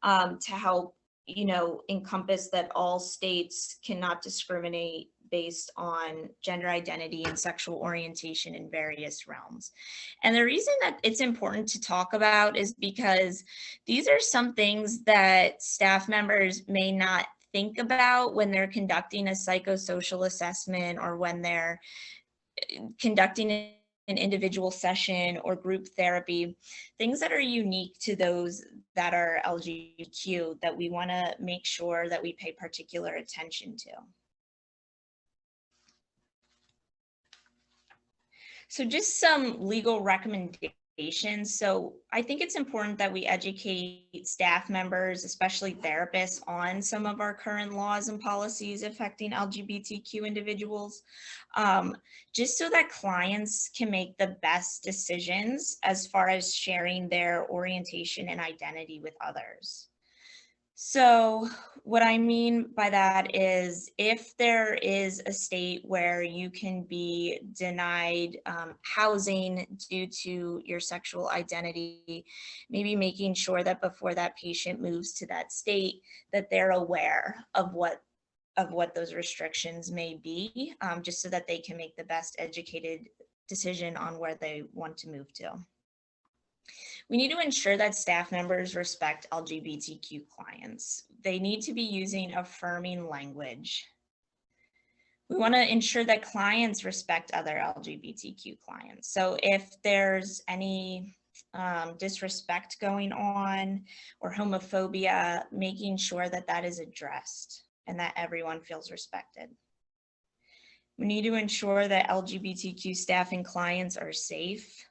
to help, you know, encompass that all states cannot discriminate based on gender identity and sexual orientation in various realms. And the reason that it's important to talk about is because these are some things that staff members may not think about when they're conducting a psychosocial assessment or when they're conducting an individual session or group therapy, things that are unique to those that are LGBTQ that we want to make sure that we pay particular attention to. So just some legal recommendations. So I think it's important that we educate staff members, especially therapists, on some of our current laws and policies affecting LGBTQ individuals, just so that clients can make the best decisions as far as sharing their orientation and identity with others. So what I mean by that is if there is a state where you can be denied housing due to your sexual identity, maybe making sure that before that patient moves to that state, that they're aware of what those restrictions may be, just so that they can make the best educated decision on where they want to move to. We need to ensure that staff members respect LGBTQ clients. They need to be using affirming language. We want to ensure that clients respect other LGBTQ clients. So if there's any disrespect going on or homophobia, making sure that that is addressed and that everyone feels respected. We need to ensure that LGBTQ staff and clients are safe,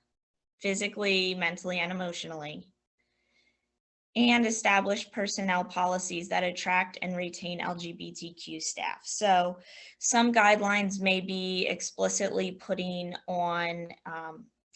physically, mentally, and emotionally, and establish personnel policies that attract and retain LGBTQ staff. So some guidelines may be explicitly putting on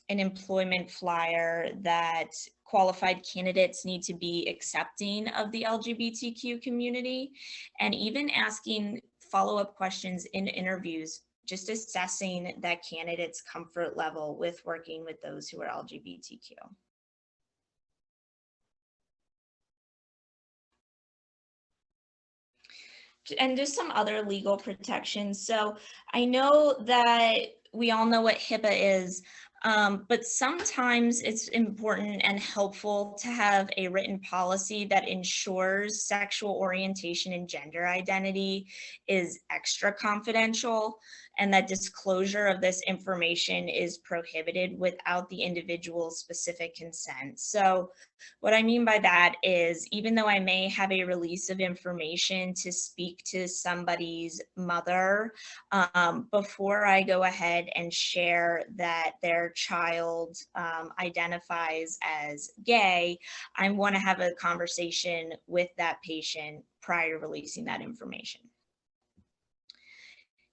an employment flyer that qualified candidates need to be accepting of the LGBTQ community, and even asking follow-up questions in interviews, just assessing that candidate's comfort level with working with those who are LGBTQ. And just some other legal protections. So I know that we all know what HIPAA is, but sometimes it's important and helpful to have a written policy that ensures sexual orientation and gender identity is extra confidential, and that disclosure of this information is prohibited without the individual's specific consent. So what I mean by that is, even though I may have a release of information to speak to somebody's mother, before I go ahead and share that their child identifies as gay, I want to have a conversation with that patient prior to releasing that information.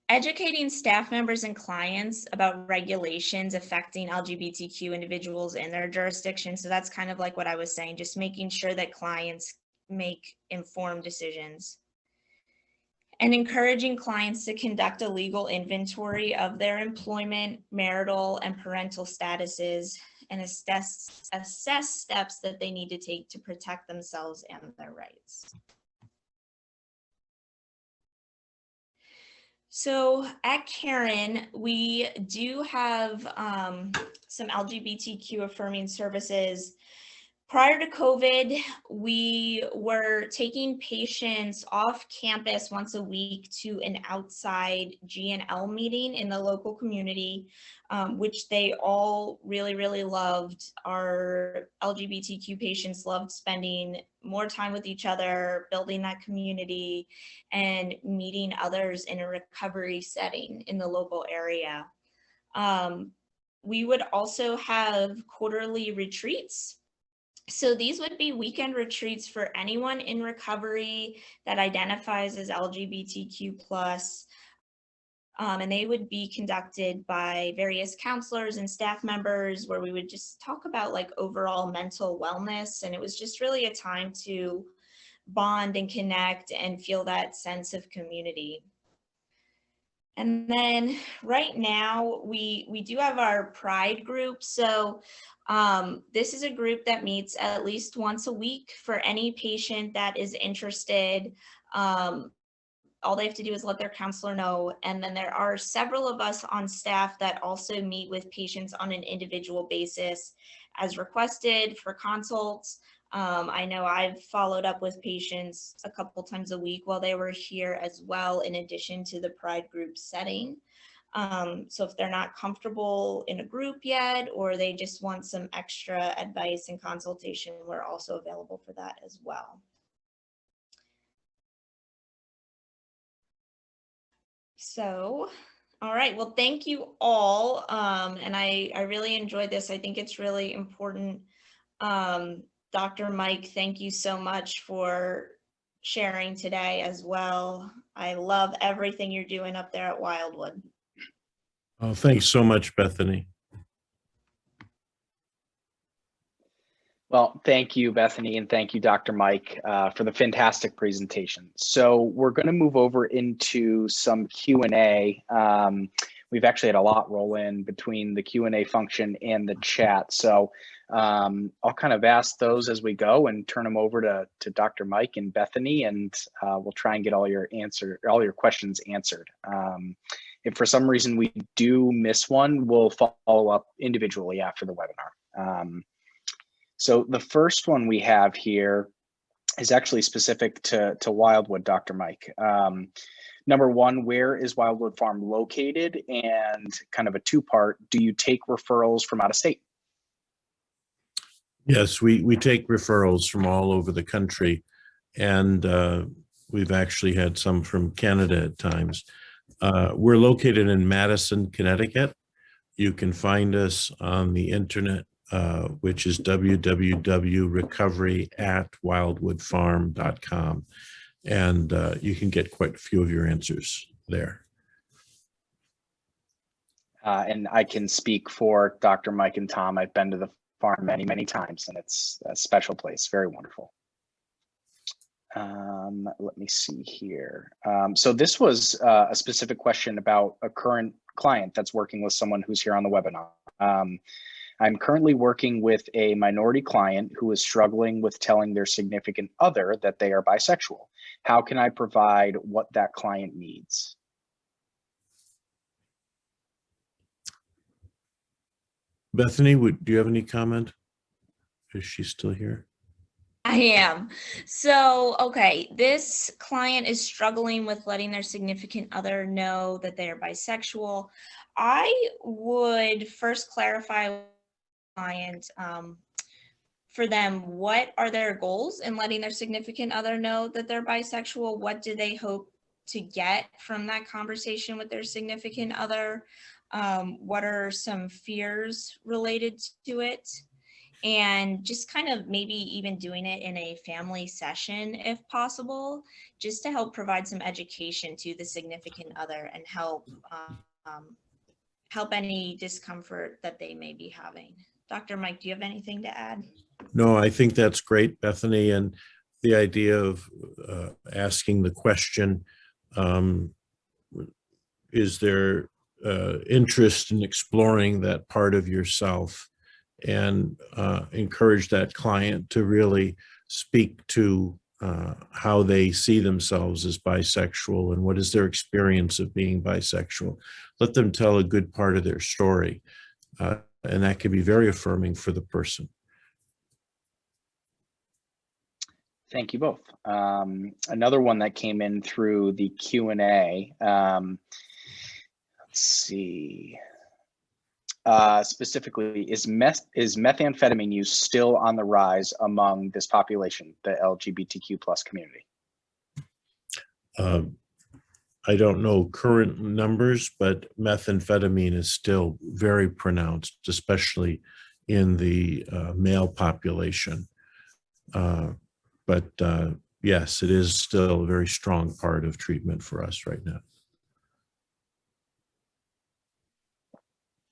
Educating staff members and clients about regulations affecting LGBTQ individuals in their jurisdiction. So that's kind of like what I was saying, just making sure that clients make informed decisions. And encouraging clients to conduct a legal inventory of their employment, marital, and parental statuses, and assess steps that they need to take to protect themselves and their rights. So at Caron, we do have some LGBTQ affirming services. Prior to COVID, we were taking patients off campus once a week to an outside G&L meeting in the local community, which they all really loved. Our LGBTQ patients loved spending more time with each other, building that community, and meeting others in a recovery setting in the local area. We would also have quarterly retreats. So these would be weekend retreats for anyone in recovery that identifies as LGBTQ+, and they would be conducted by various counselors and staff members, where we would just talk about like overall mental wellness. And it was just really a time to bond and connect and feel that sense of community. And then right now we do have our Pride group. So this is a group that meets at least once a week for any patient that is interested. All they have to do is let their counselor know. And then there are several of us on staff that also meet with patients on an individual basis as requested for consults. I know I've followed up with patients a couple times a week while they were here as well, in addition to the Pride group setting. So if they're not comfortable in a group yet, or they just want some extra advice and consultation, we're also available for that as well. So, all right, well, thank you all. And I really enjoyed this. I think it's really important. Dr. Mike, thank you so much for sharing today as well. I love everything you're doing up there at Wildwood. Oh, thanks so much, Bethany. Well, thank you, Bethany, and thank you, Dr. Mike, for the fantastic presentation. So we're going to move over into some Q&A. We've actually had a lot roll in between the Q&A function and the chat. So I'll kind of ask those as we go and turn them over to Dr. Mike and Bethany, and we'll try and get all your questions answered. If for some reason we do miss one, we'll follow up individually after the webinar. So the first one we have here is actually specific to Wildwood, Dr. Mike. Number one, where is Wildwood Farm located? And kind of a two-part, do you take referrals from out of state? Yes, we take referrals from all over the country, and we've actually had some from Canada at times. We're located in Madison, Connecticut. You can find us on the internet, which is www.recovery@wildwoodfarm.com. And you can get quite a few of your answers there. And I can speak for Dr. Mike and Tom. I've been to the farm many, many times, and it's a special place. Very wonderful. Let me see here. So this was a specific question about a current client that's working with someone who's here on the webinar. I'm currently working with a minority client who is struggling with telling their significant other that they are bisexual. How can I provide what that client needs? Bethany, do you have any comment? Is she still here? I am. So, okay, this client is struggling with letting their significant other know that they are bisexual. I would first clarify with the client for them, what are their goals in letting their significant other know that they're bisexual? What do they hope to get from that conversation with their significant other? What are some fears related to it? And just kind of maybe even doing it in a family session if possible, just to help provide some education to the significant other and help any discomfort that they may be having. Dr. Mike, do you have anything to add? No, I think that's great, Bethany. And the idea of asking the question, is there interest in exploring that part of yourself, and encourage that client to really speak to how they see themselves as bisexual and what is their experience of being bisexual. Let them tell a good part of their story, and that can be very affirming for the person. Thank you both. Another one that came in through the Q&A, let's see. Specifically, is methamphetamine use still on the rise among this population, the LGBTQ plus community? I don't know current numbers, but methamphetamine is still very pronounced, especially in the male population. But yes, it is still a very strong part of treatment for us right now.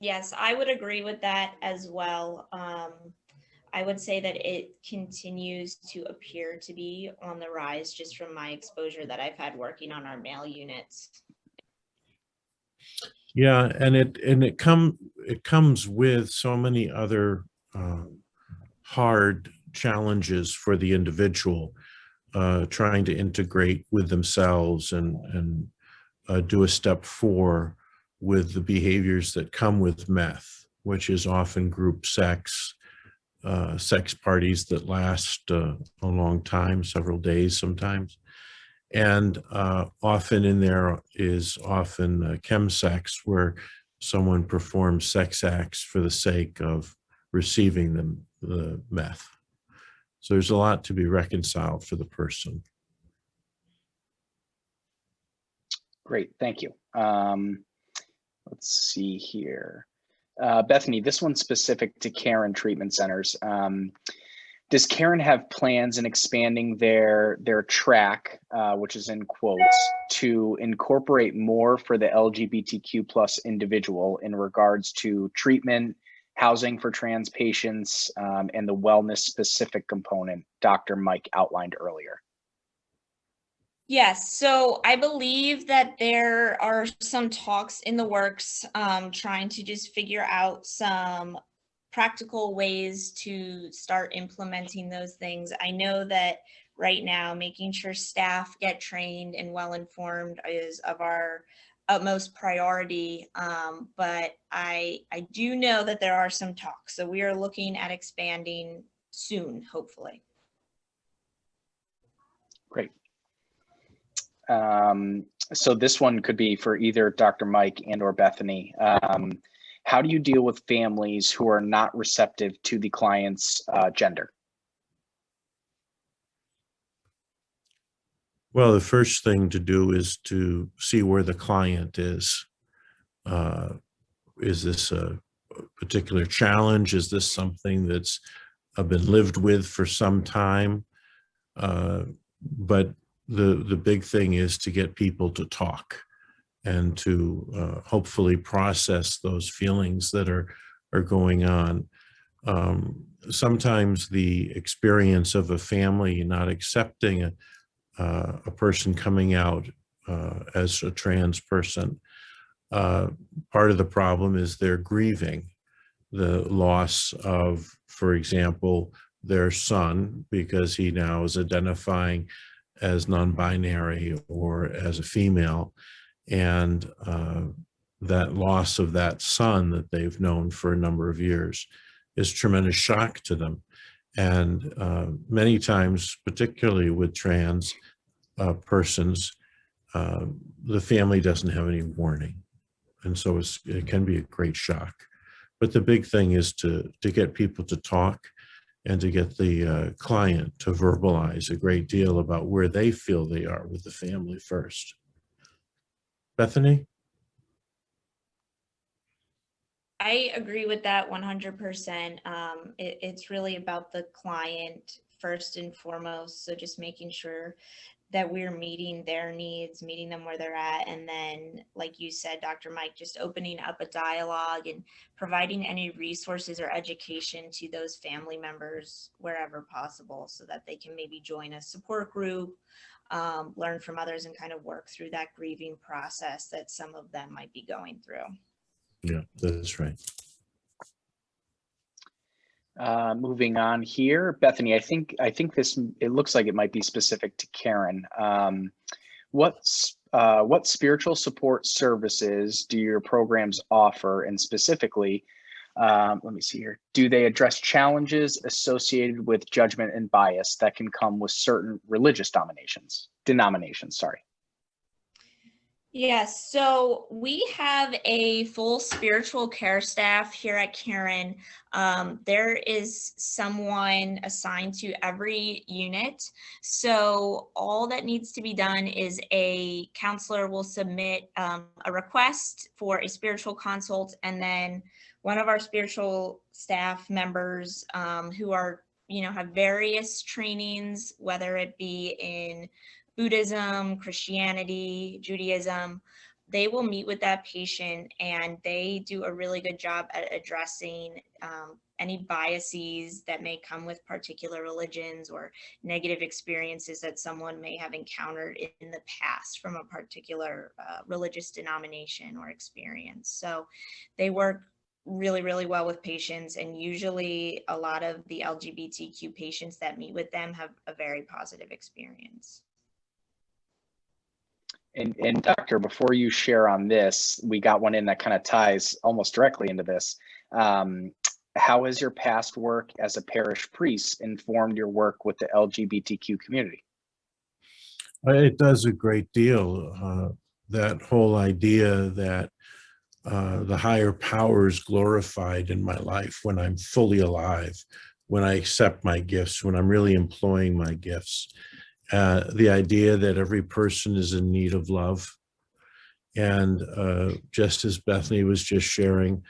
Yes, I would agree with that as well. I would say that it continues to appear to be on the rise just from my exposure that I've had working on our male units. Yeah, and it comes with so many other hard challenges for the individual, trying to integrate with themselves and do a step 4 with the behaviors that come with meth, which is often group sex, sex parties that last a long time, several days sometimes. And often in there is often chemsex, where someone performs sex acts for the sake of receiving the meth. So there's a lot to be reconciled for the person. Great, thank you. Let's see here. Bethany, this one's specific to Karen treatment centers. Does Karen have plans in expanding their track, which is in quotes, to incorporate more for the LGBTQ plus individual in regards to treatment, housing for trans patients, and the wellness specific component Dr. Mike outlined earlier? Yes, so I believe that there are some talks in the works trying to just figure out some practical ways to start implementing those things. I know that right now making sure staff get trained and well informed is of our utmost priority, but I do know that there are some talks, so we are looking at expanding soon, hopefully. Great. So this one could be for either Dr. Mike and or Bethany. How do you deal with families who are not receptive to the client's gender? Well, the first thing to do is to see where the client is. Is this a particular challenge? Is this something that's been lived with for some time? But the big thing is to get people to talk and to hopefully process those feelings that are going on. Sometimes the experience of a family not accepting a person coming out as a trans person, part of the problem is they're grieving the loss of, for example, their son, because he now is identifying as non-binary or as a female, and that loss of that son that they've known for a number of years is tremendous shock to them. And many times, particularly with trans persons, the family doesn't have any warning. And so it can be a great shock. But the big thing is to get people to talk and to get the client to verbalize a great deal about where they feel they are with the family first. Bethany? I agree with that 100%. It's really about the client first and foremost. So just making sure that we're meeting their needs, meeting them where they're at. And then, like you said, Dr. Mike, just opening up a dialogue and providing any resources or education to those family members wherever possible so that they can maybe join a support group, learn from others, and kind of work through that grieving process that some of them might be going through. Yeah, that's right. Moving on here, Bethany, I think this, it looks like it might be specific to Karen. What spiritual support services do your programs offer? And specifically, let me see here, do they address challenges associated with judgment and bias that can come with certain religious denominations, sorry? Yes, so we have a full spiritual care staff here at Karen. There is someone assigned to every unit. So all that needs to be done is a counselor will submit a request for a spiritual consult, and then one of our spiritual staff members who are, have various trainings, whether it be in Buddhism, Christianity, Judaism, they will meet with that patient and they do a really good job at addressing any biases that may come with particular religions or negative experiences that someone may have encountered in the past from a particular religious denomination or experience. So they work really, really well with patients, and usually a lot of the LGBTQ patients that meet with them have a very positive experience. And Doctor, before you share on this, we got one in that kind of ties almost directly into this. How has your past work as a parish priest informed your work with the LGBTQ community? It does a great deal. That whole idea that the higher power is glorified in my life when I'm fully alive, when I accept my gifts, when I'm really employing my gifts. The idea that every person is in need of love. And just as Bethany was just sharing,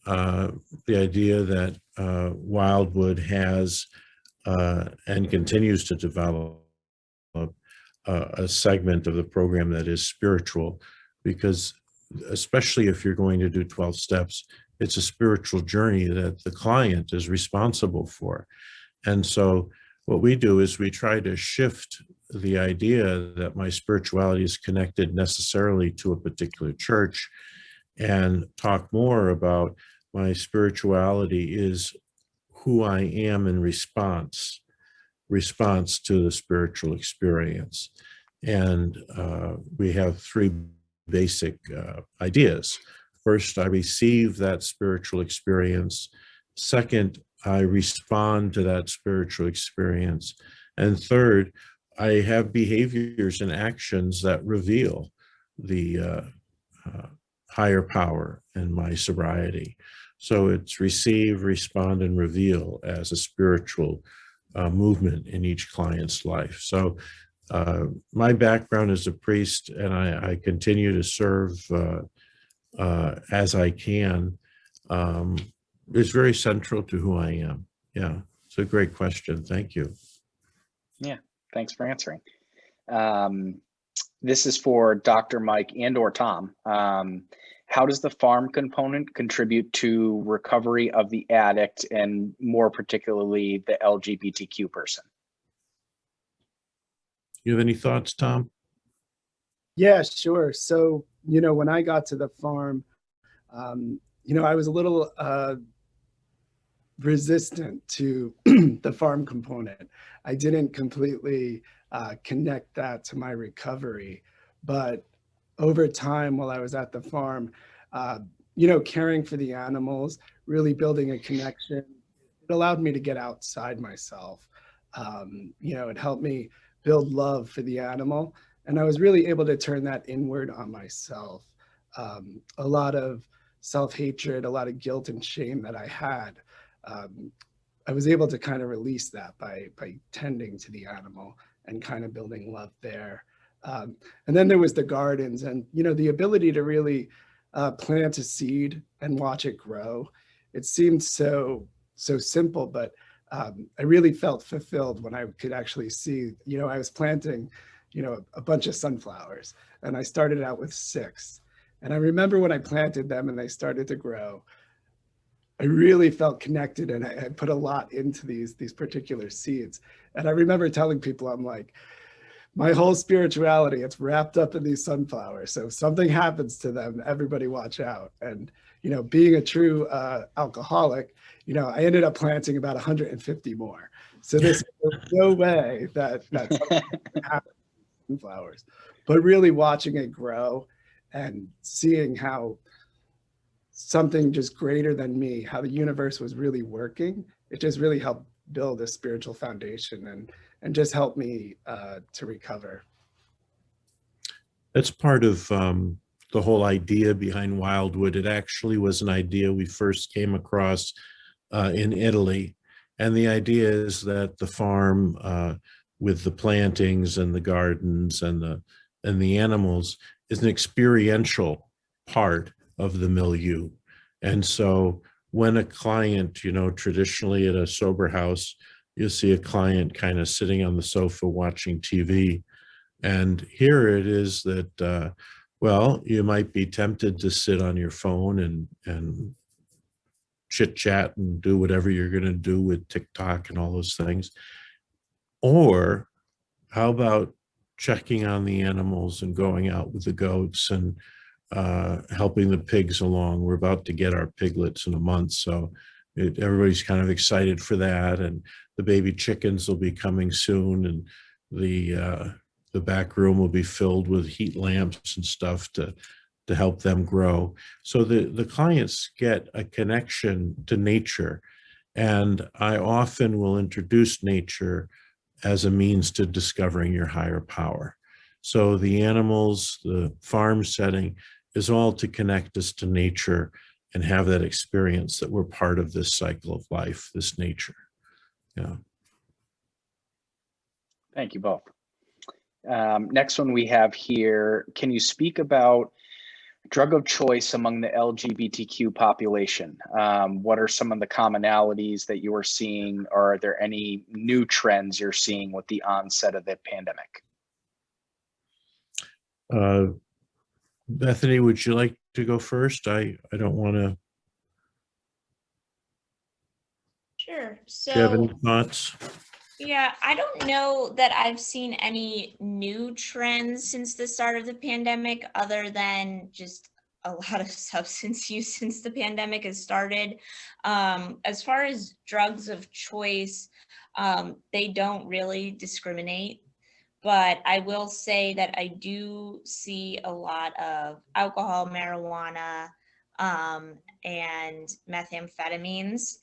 the idea that Wildwood has and continues to develop a segment of the program that is spiritual, because especially if you're going to do 12 steps, it's a spiritual journey that the client is responsible for. And so what we do is we try to shift the idea that my spirituality is connected necessarily to a particular church and talk more about my spirituality is who I am in response to the spiritual experience. And we have three basic ideas. First, I receive that spiritual experience. Second, I respond to that spiritual experience. And third, I have behaviors and actions that reveal the higher power in my sobriety. So it's receive, respond, and reveal as a spiritual movement in each client's life. So my background as a priest, and I continue to serve as I can, is very central to who I am. Yeah, it's a great question. Thank you. Yeah, thanks for answering. This is for Dr. Mike and or Tom. How does the farm component contribute to recovery of the addict and more particularly the LGBTQ person? You have any thoughts, Tom? Yeah, sure. So, when I got to the farm, I was a little resistant to the farm component. I didn't completely connect that to my recovery. But over time, while I was at the farm, caring for the animals, really building a connection, it allowed me to get outside myself. It helped me build love for the animal. And I was really able to turn that inward on myself. A lot of self-hatred, a lot of guilt and shame that I had, I was able to kind of release that by tending to the animal and kind of building love there. And then there was the gardens and, the ability to really plant a seed and watch it grow. It seemed so simple, but I really felt fulfilled when I could actually see, I was planting, a bunch of sunflowers, and I started out with 6. And I remember when I planted them and they started to grow, I really felt connected, and I put a lot into these particular seeds. And I remember telling people, I'm like, my whole spirituality, it's wrapped up in these sunflowers. So if something happens to them, everybody watch out. And, being a true alcoholic, I ended up planting about 150 more. So there's no way that something happened to sunflowers, but really watching it grow and seeing how something just greater than me, how the universe was really working, it just really helped build a spiritual foundation and just helped me to recover. That's part of the whole idea behind Wildwood. It actually was an idea we first came across in Italy. And the idea is that the farm with the plantings and the gardens and the animals is an experiential part of the milieu. And so when a client, traditionally at a sober house, you'll see a client kind of sitting on the sofa watching TV. And here it is that, you might be tempted to sit on your phone and chit chat and do whatever you're going to do with TikTok and all those things. Or how about checking on the animals and going out with the goats and helping the pigs along. We're about to get our piglets in a month, so everybody's kind of excited for that. And the baby chickens will be coming soon, and the back room will be filled with heat lamps and stuff to help them grow. So the clients get a connection to nature, and I often will introduce nature as a means to discovering your higher power. So the animals, the farm setting is all to connect us to nature and have that experience that we're part of this cycle of life, this nature. Yeah. Thank you both. Next one we have here, can you speak about drug of choice among the LGBTQ population? What are some of the commonalities that you are seeing, or are there any new trends you're seeing with the onset of the pandemic? Bethany, would you like to go first? I don't want to. Sure. Do you have any So, thoughts? yeah, I don't know that I've seen any new trends since the start of the pandemic, other than just a lot of substance use since the pandemic has started. As far as drugs of choice, they don't really discriminate. But I will say that I do see a lot of alcohol, marijuana, and methamphetamines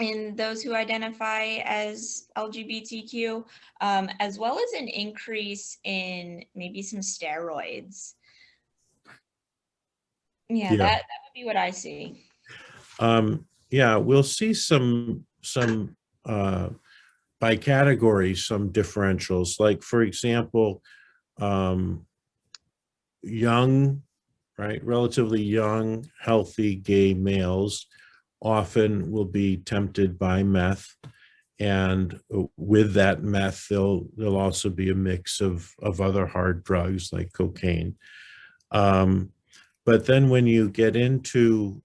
in those who identify as LGBTQ, as well as an increase in maybe some steroids. Yeah, that would be what I see. Yeah, we'll see some by category, some differentials. Like, for example, young, right, relatively young, healthy gay males often will be tempted by meth, And with that meth, there'll also be a mix of other hard drugs like cocaine. But then when you get into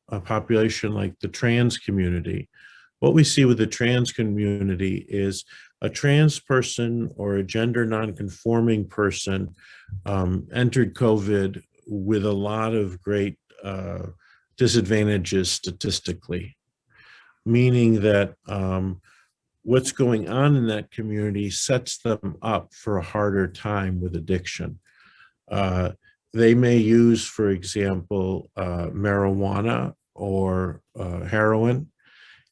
a population like the trans community, what we see with the trans community is a trans person or a gender nonconforming person entered COVID with a lot of great disadvantages statistically, meaning that what's going on in that community sets them up for a harder time with addiction. They may use, for example, marijuana or heroin,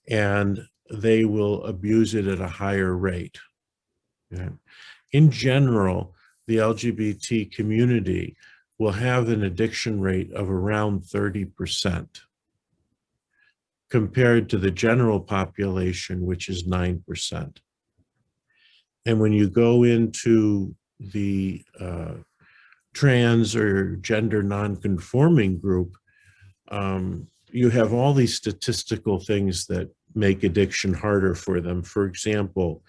and they will abuse it at a higher rate. Okay? In general, the LGBT community will have an addiction rate of around 30% compared to the general population, which is 9%. And when you go into the trans or gender nonconforming group, you have all these statistical things that make addiction harder for them. For example,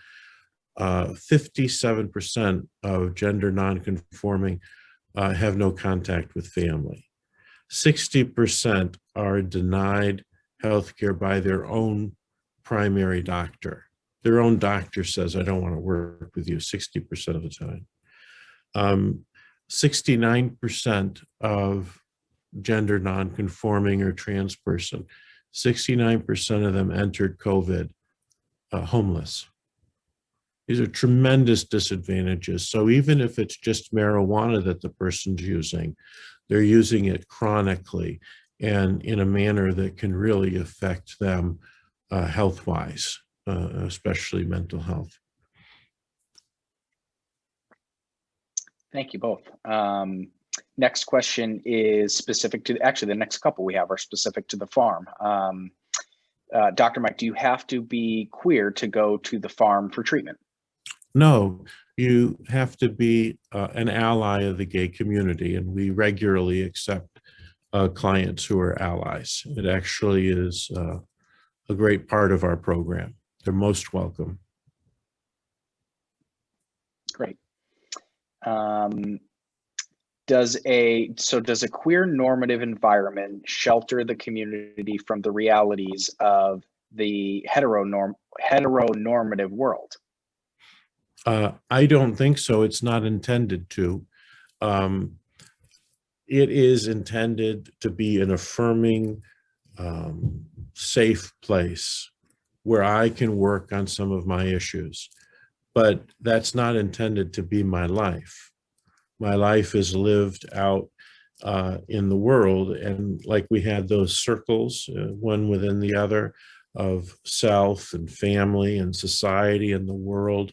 57% of gender nonconforming have no contact with family. 60% are denied healthcare by their own primary doctor. Their own doctor says, I don't want to work with you 60% of the time. 69% of gender nonconforming or trans person, 69% of them entered COVID homeless. These are tremendous disadvantages. So even if it's just marijuana that the person's using, they're using it chronically and in a manner that can really affect them health-wise, especially mental health. Thank you both. Next question is specific to, actually the next couple we have are specific to the farm. Dr. Mike, do you have to be queer to go to the farm for treatment? No, you have to be an ally of the gay community, and we regularly accept clients who are allies. It actually is a great part of our program. They're most welcome. Great. Does a queer normative environment shelter the community from the realities of the heteronormative world? I don't think so. It's not intended to. It is intended to be an affirming, safe place where I can work on some of my issues. But that's not intended to be my life. My life is lived out in the world, and like we had those circles, one within the other, of self and family and society and the world.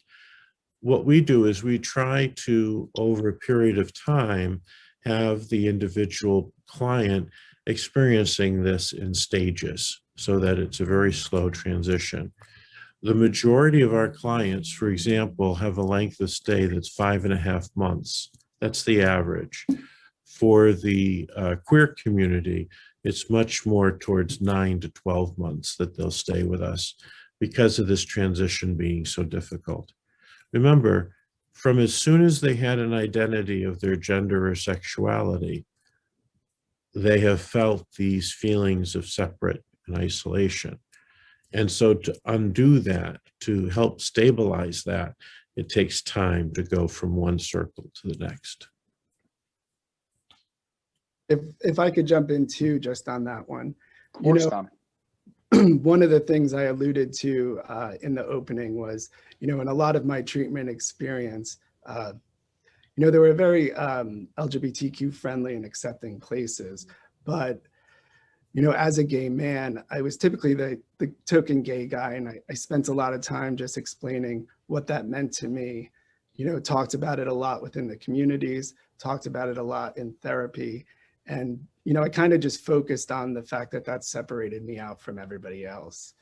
What we do is we try to, over a period of time, have the individual client experiencing this in stages so that it's a very slow transition. The majority of our clients, for example, have a length of stay that's 5.5 months. That's the average. For the queer community, it's much more towards 9 to 12 months that they'll stay with us because of this transition being so difficult. Remember, from as soon as they had an identity of their gender or sexuality, they have felt these feelings of separate and isolation. And so to undo that, to help stabilize that, it takes time to go from one circle to the next. If I could jump in too, just on that one. Of course, Tom. One of the things I alluded to in the opening was, in a lot of my treatment experience, they were very LGBTQ friendly and accepting places. But, as a gay man, I was typically the token gay guy, and I spent a lot of time just explaining what that meant to me. Talked about it a lot within the communities, talked about it a lot in therapy. And, I kind of just focused on the fact that that separated me out from everybody else.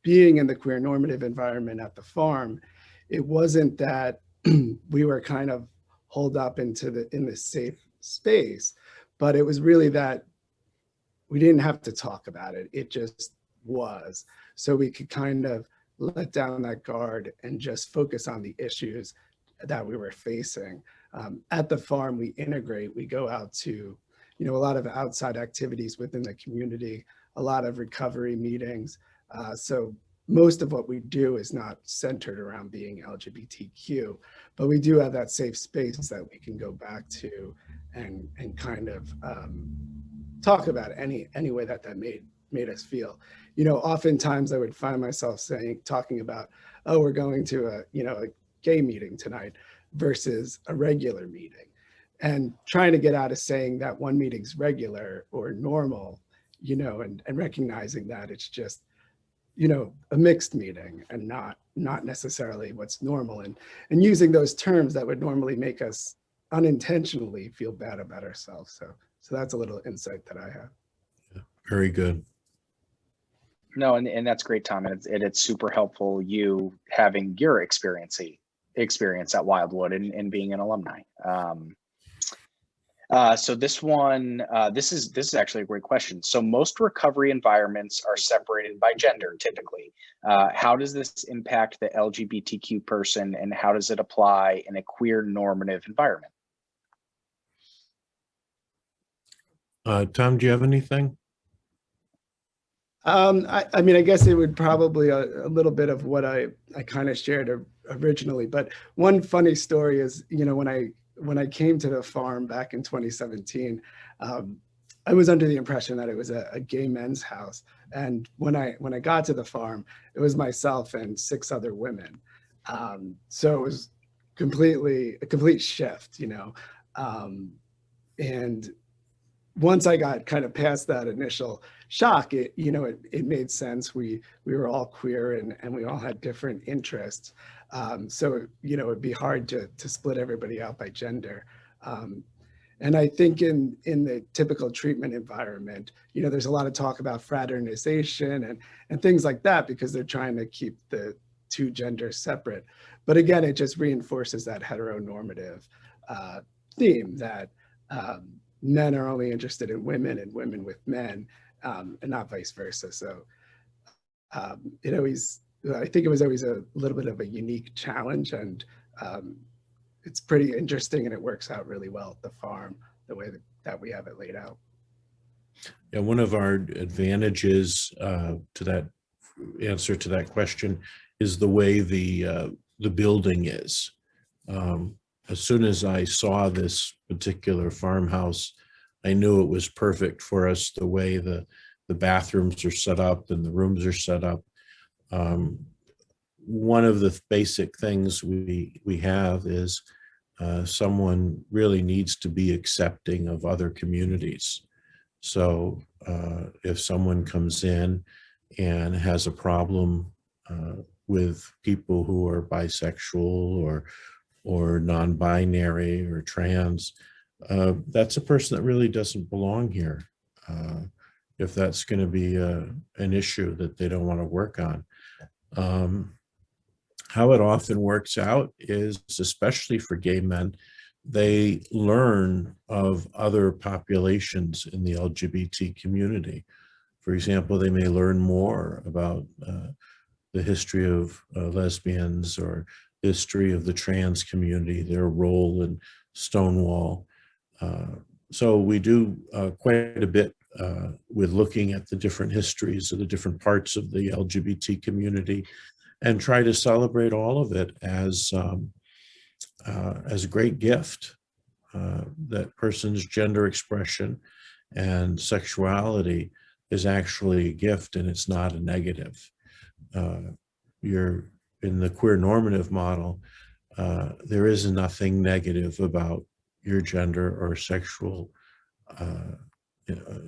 Being in the queer normative environment at the farm, it wasn't that we were kind of holed up in this safe space, but it was really that we didn't have to talk about it. It just was. So we could kind of let down that guard and just focus on the issues that we were facing. At the farm, we integrate, we go out to, a lot of outside activities within the community, a lot of recovery meetings. So most of what we do is not centered around being LGBTQ, but we do have that safe space that we can go back to and kind of talk about any way that made us feel. Oftentimes I would find myself talking about, oh, we're going to a gay meeting tonight versus a regular meeting, and trying to get out of saying that one meeting's regular or normal, and recognizing that it's just, a mixed meeting and not necessarily what's normal, and using those terms that would normally make us unintentionally feel bad about ourselves. So that's a little insight that I have. Yeah, very good. No, and that's great, Tom. And it's super helpful, you having your experience at Wildwood and being an alumni. So this one, this is actually a great question. So most recovery environments are separated by gender, typically. How does this impact the LGBTQ person, and how does it apply in a queer normative environment? Tom, do you have anything? I mean, I guess it would probably a little bit of what I kind of shared originally, but one funny story is, when I came to the farm back in 2017, I was under the impression that it was a gay men's house. And when I got to the farm, it was myself and 6 other women. So it was a complete shift, and once I got kind of past that initial shock, it made sense. We were all queer and we all had different interests. So, it'd be hard to split everybody out by gender. And I think in the typical treatment environment, there's a lot of talk about fraternization and things like that, because they're trying to keep the 2 genders separate. But again, it just reinforces that heteronormative theme that men are only interested in women and women with men, and not vice versa. So I think it was always a little bit of a unique challenge, and it's pretty interesting, and it works out really well at the farm, the way that we have it laid out. Yeah, one of our advantages to that answer to that question is the way the building is. As soon as I saw this particular farmhouse, I knew it was perfect for us, the way the bathrooms are set up and the rooms are set up. One of the basic things we have is someone really needs to be accepting of other communities. So if someone comes in and has a problem with people who are bisexual or non-binary or trans, that's a person that really doesn't belong here. If that's going to be an issue that they don't want to work on. How it often works out is, especially for gay men, they learn of other populations in the LGBT community. For example, they may learn more about the history of lesbians, or history of the trans community, their role in Stonewall. So we do quite a bit with looking at the different histories of the different parts of the LGBT community, and try to celebrate all of it as a great gift. That person's gender expression and sexuality is actually a gift, and it's not a negative. You're in the queer normative model, there is nothing negative about your gender or sexual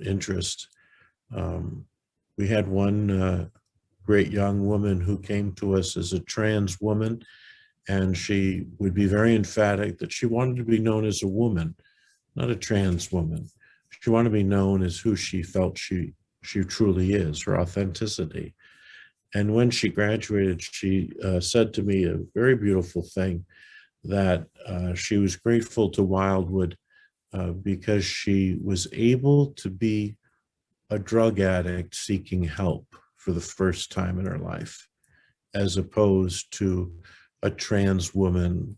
interest. We had one great young woman who came to us as a trans woman, and she would be very emphatic that she wanted to be known as a woman, not a trans woman. She wanted to be known as who she felt she truly is, her authenticity. And when she graduated, she said to me a very beautiful thing, that she was grateful to Wildwood because she was able to be a drug addict seeking help for the first time in her life. as opposed to a trans woman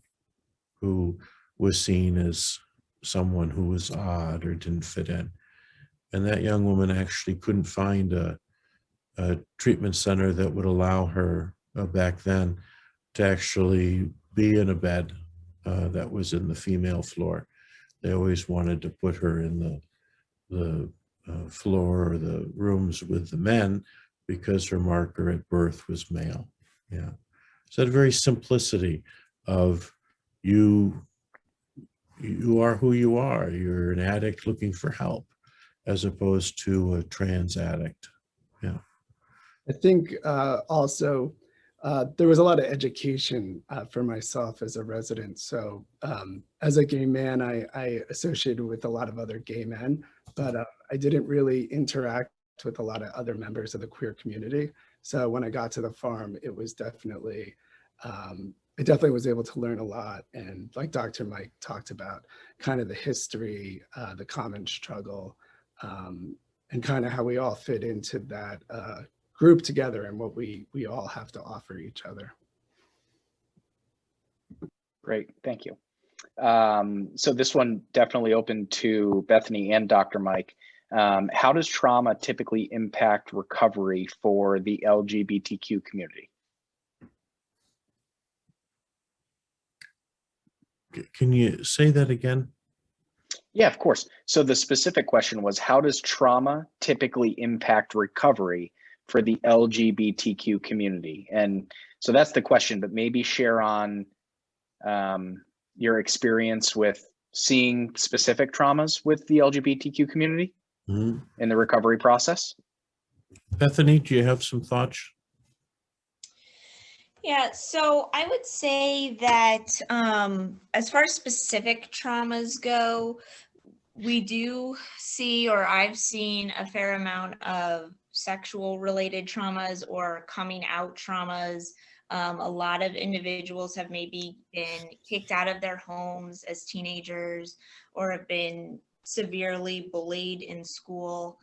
who was seen as someone who was odd or didn't fit in. And that young woman actually couldn't find a treatment center that would allow her back then to actually be in a bed that was in the female floor. They always wanted to put her in the floor or the rooms with the men because her marker at birth was male. Yeah. So that very simplicity of you are who you are. You're an addict looking for help as opposed to a trans addict. Yeah. I think also there was a lot of education for myself as a resident. So as a gay man, I associated with a lot of other gay men, but I didn't really interact with a lot of other members of the queer community. So when I got to the farm, it was definitely, I definitely was able to learn a lot. And like Dr. Mike talked about, kind of the history, the common struggle, and kind of how we all fit into that group together and what we all have to offer each other. Great, thank you. So this one definitely open to Bethany and Dr. Mike. How does trauma typically impact recovery for the LGBTQ community? Can you say that again? Yeah, of course. So the specific question was, how does trauma typically impact recovery for the LGBTQ community? And so that's the question, but maybe share on your experience with seeing specific traumas with the LGBTQ community in the recovery process. Bethany, do you have some thoughts? Yeah, so I would say that as far as specific traumas go, we do see, or I've seen a fair amount of sexual related traumas or coming out traumas. A lot of individuals have maybe been kicked out of their homes as teenagers or have been severely bullied in school.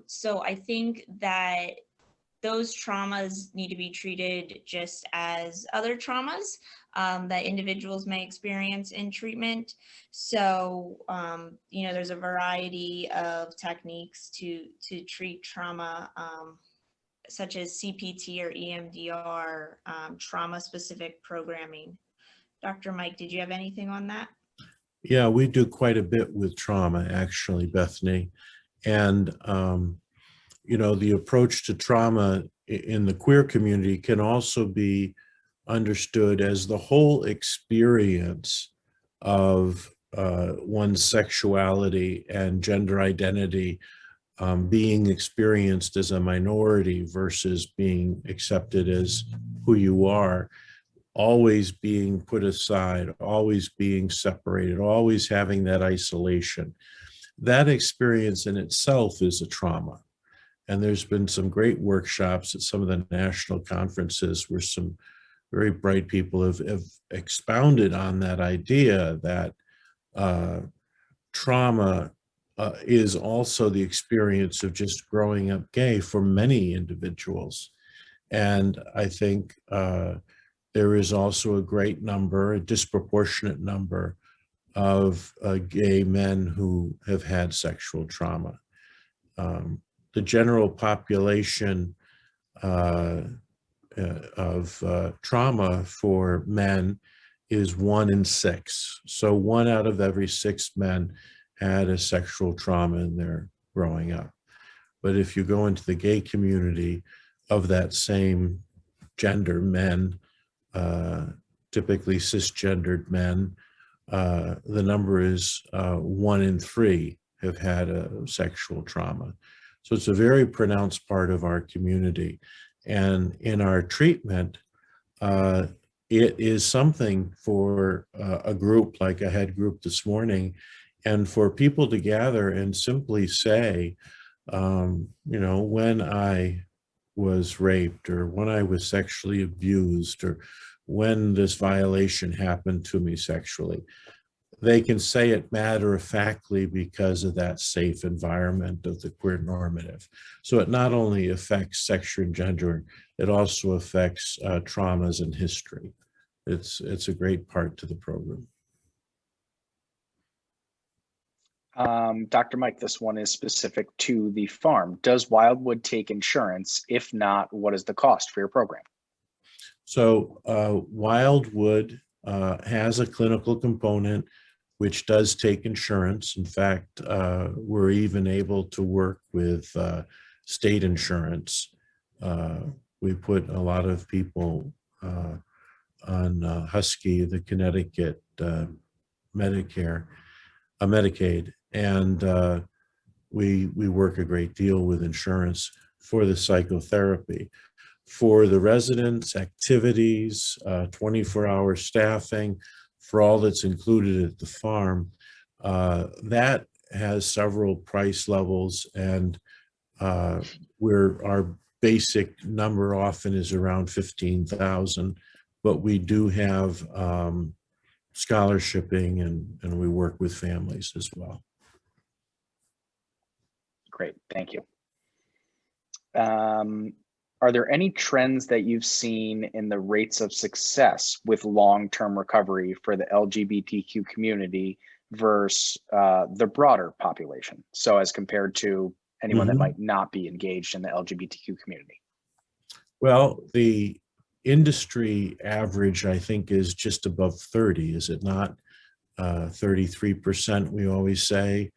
So I think that those traumas need to be treated just as other traumas that individuals may experience in treatment. So, you know, there's a variety of techniques to treat trauma, such as CPT or EMDR, trauma-specific programming. Dr. Mike, did you have anything on that? Yeah, we do quite a bit with trauma, actually, Bethany. And you know, the approach to trauma in the queer community can also be understood as the whole experience of one's sexuality and gender identity being experienced as a minority versus being accepted as who you are, always being put aside, always being separated, always having that isolation. That experience in itself is a trauma. And there's been some great workshops at some of the national conferences where some very bright people have expounded on that idea that trauma is also the experience of just growing up gay for many individuals. And I think there is also a great number, a disproportionate number of gay men who have had sexual trauma. The general population of trauma for men is 1 in 6. So 1 out of every 6 men had a sexual trauma in their growing up. But if you go into the gay community of that same gender, men, typically cisgendered men, the number is 1 in 3 have had a sexual trauma. So it's a very pronounced part of our community. And in our treatment, it is something for a group like I had group this morning, and for people to gather and simply say, you know, when I was raped or when I was sexually abused or when this violation happened to me sexually, they can say it matter-of-factly because of that safe environment of the queer normative. So it not only affects sex and gender, it also affects traumas and history. It's a great part to the program. Dr. Mike, this one is specific to the farm. Does Wildwood take insurance? If not, what is the cost for your program? So Wildwood has a clinical component which does take insurance. In fact, we're even able to work with state insurance. We put a lot of people on Husky, the Connecticut Medicaid, and we work a great deal with insurance for the psychotherapy. For the residents, activities, 24-hour staffing, for all that's included at the farm, that has several price levels, and our basic number often is around 15,000, but we do have scholarshiping, and we work with families as well. Great, thank you. Are there any trends that you've seen in the rates of success with long-term recovery for the LGBTQ community versus the broader population? So as compared to anyone that might not be engaged in the LGBTQ community? Well, the industry average, I think, is just above 30, is it not? 33%, we always say,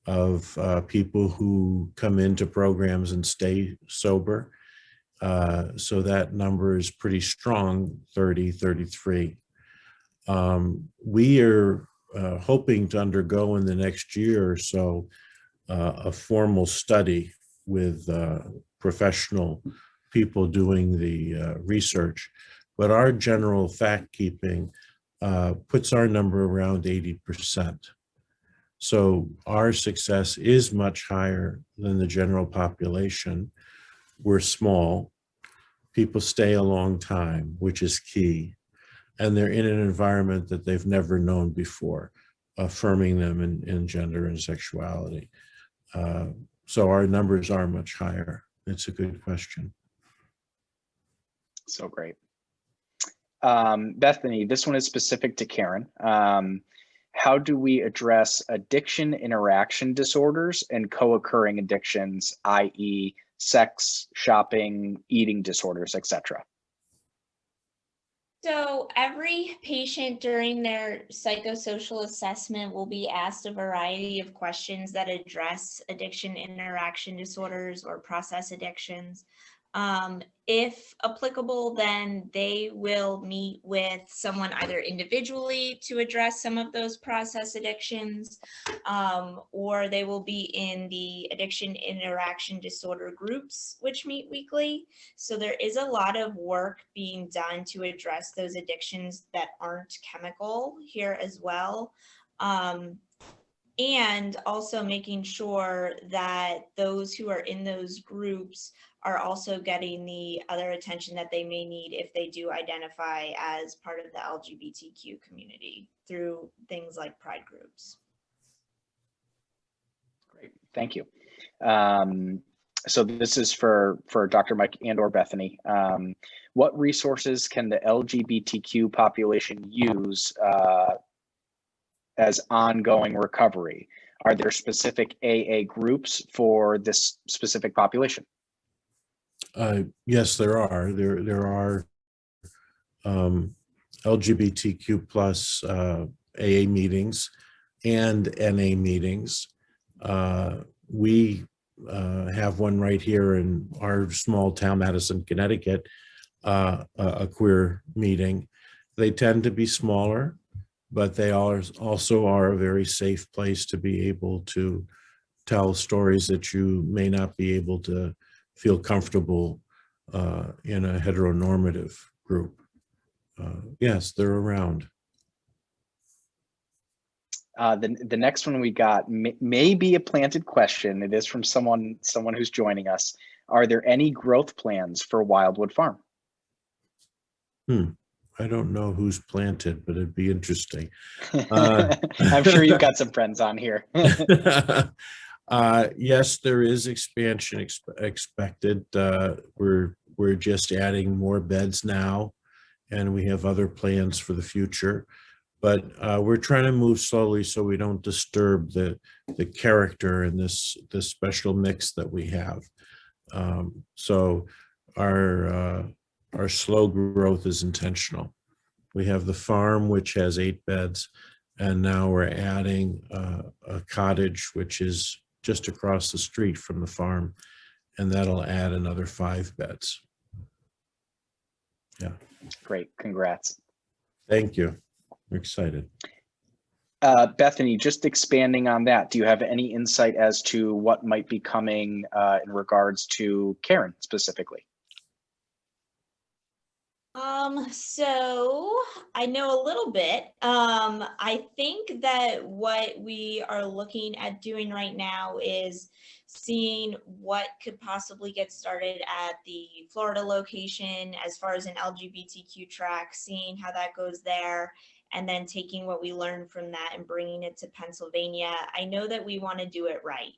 of people who come into programs and stay sober. So that number is pretty strong, 30, 33. We are hoping to undergo in the next year or so a formal study with professional people doing the research, but our general fact keeping puts our number around 80%. So our success is much higher than the general population. We're small, people stay a long time, which is key, and they're in an environment that they've never known before, affirming them in gender and sexuality. So our numbers are much higher. It's a good question. So great. Bethany, this one is specific to Karen. How do we address addiction interaction disorders and co-occurring addictions, i.e. sex, shopping, eating disorders, etc.? So every patient during their psychosocial assessment will be asked a variety of questions that address addiction interaction disorders or process addictions. If applicable, then they will meet with someone either individually to address some of those process addictions, or they will be in the addiction interaction disorder groups, which meet weekly. So there is a lot of work being done to address those addictions that aren't chemical here as well. And also making sure that those who are in those groups are also getting the other attention that they may need if they do identify as part of the LGBTQ community through things like pride groups. Great, thank you. So this is for Dr. Mike and or Bethany. What resources can the LGBTQ population use as ongoing recovery? Are there specific AA groups for this specific population? Yes, there are. There are LGBTQ plus AA meetings and NA meetings. We have one right here in our small town, Madison, Connecticut, a queer meeting. They tend to be smaller, but they also are a very safe place to be able to tell stories that you may not be able to feel comfortable in a heteronormative group. Yes, they're around. The next one we got may be a planted question. It is from someone who's joining us. Are there any growth plans for Wildwood Farm? I don't know who's planted, but it'd be interesting. Uh, I'm sure you've got some friends on here. Yes, there is expansion expected. We're just adding more beds now, and we have other plans for the future. But we're trying to move slowly so we don't disturb the character in this special mix that we have. So our slow growth is intentional. We have the farm, which has 8 beds, and now we're adding a cottage, which is just across the street from the farm, and that'll add another 5 beds. Yeah. Great, congrats. Thank you. I'm excited. Bethany, just expanding on that, do you have any insight as to what might be coming in regards to Karen specifically? So I know a little bit. I think that what we are looking at doing right now is seeing what could possibly get started at the Florida location as far as an LGBTQ track, seeing how that goes there, and then taking what we learned from that and bringing it to Pennsylvania. I know that we want to do it right.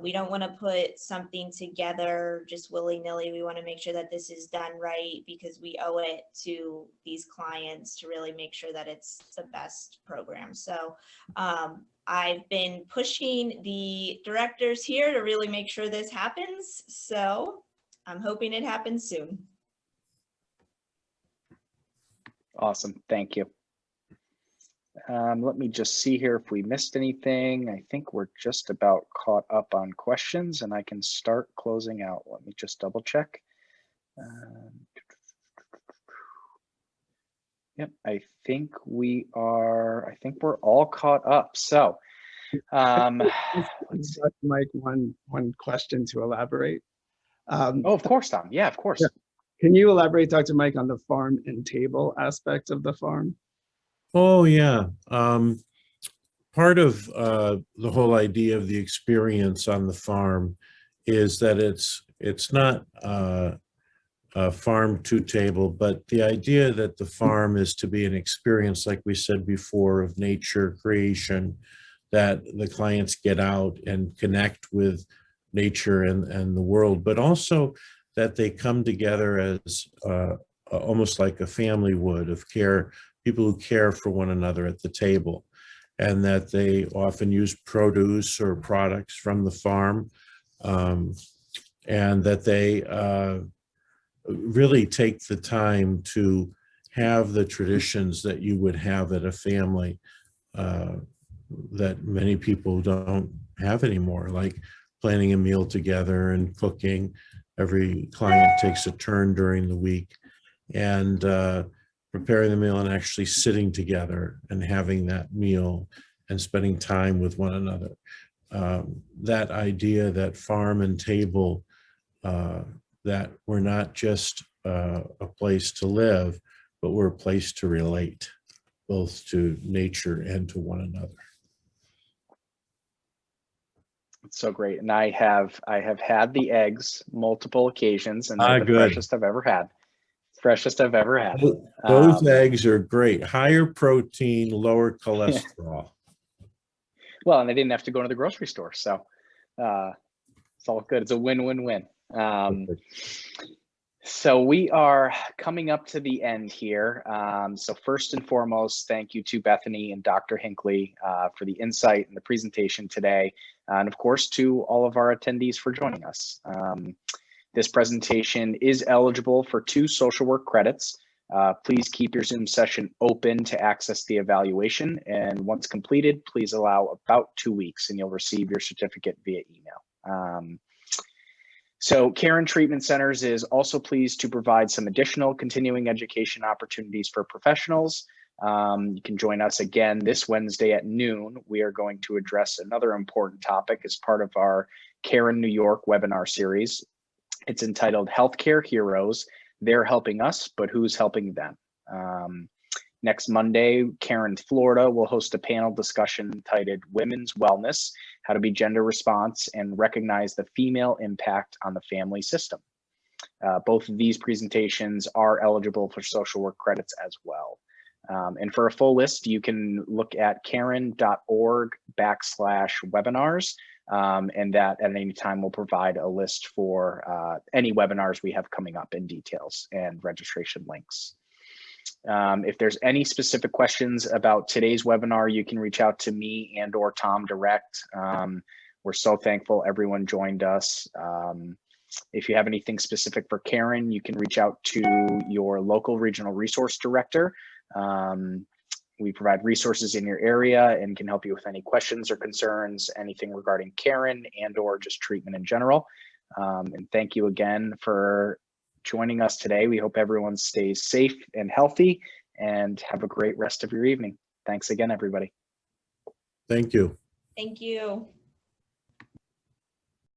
We don't want to put something together just willy-nilly. We want to make sure that this is done right because we owe it to these clients to really make sure that it's the best program. So I've been pushing the directors here to really make sure this happens. So I'm hoping it happens soon. Awesome, thank you. Let me just see here if we missed anything. I think we're just about caught up on questions and I can start closing out. Let me just double check. Yep, I think we're all caught up. So, let's see. Mike, one question to elaborate. Oh, of course, Tom. Yeah, of course. Yeah. Can you elaborate, Dr. Mike, on the farm and table aspect of the farm? Oh, yeah. Part of the whole idea of the experience on the farm is that it's not a farm to table, but the idea that the farm is to be an experience, like we said before, of nature creation, that the clients get out and connect with nature and the world, but also that they come together as almost like a family would, of care, people who care for one another at the table, and that they often use produce or products from the farm, and that they really take the time to have the traditions that you would have at a family that many people don't have anymore, like planning a meal together and cooking. Every client takes a turn during the week, and preparing the meal and actually sitting together and having that meal and spending time with one another. That idea that farm and table, that we're not just a place to live, but we're a place to relate, both to nature and to one another. It's so great. And I have had the eggs multiple occasions and they're the freshest I've ever had. Freshest I've ever had. Those eggs are great. Higher protein, lower cholesterol. Well, and they didn't have to go to the grocery store. So it's all good. It's a win-win-win. So we are coming up to the end here. So first and foremost, thank you to Bethany and Dr. Hinkley for the insight and the presentation today. And of course, to all of our attendees for joining us. This presentation is eligible for 2 social work credits. Please keep your Zoom session open to access the evaluation. And once completed, please allow about 2 weeks and you'll receive your certificate via email. So Karen Treatment Centers is also pleased to provide some additional continuing education opportunities for professionals. You can join us again this Wednesday at noon. We are going to address another important topic as part of our Karen New York webinar series. It's entitled Healthcare Heroes. They're helping us, but who's helping them? Next Monday, Karen, Florida will host a panel discussion titled Women's Wellness, How to be Gender Response and Recognize the Female Impact on the Family System. Both of these presentations are eligible for social work credits as well. And for a full list, you can look at karen.org/webinars, and that at any time will provide a list for any webinars we have coming up in details and registration links. If there's any specific questions about today's webinar, you can reach out to me and or Tom direct. We're so thankful everyone joined us. If you have anything specific for Karen, you can reach out to your local regional resource director. We provide resources in your area and can help you with any questions or concerns, anything regarding Karen and or just treatment in general. And thank you again for joining us today. We hope everyone stays safe and healthy and have a great rest of your evening. Thanks again, everybody. Thank you. Thank you.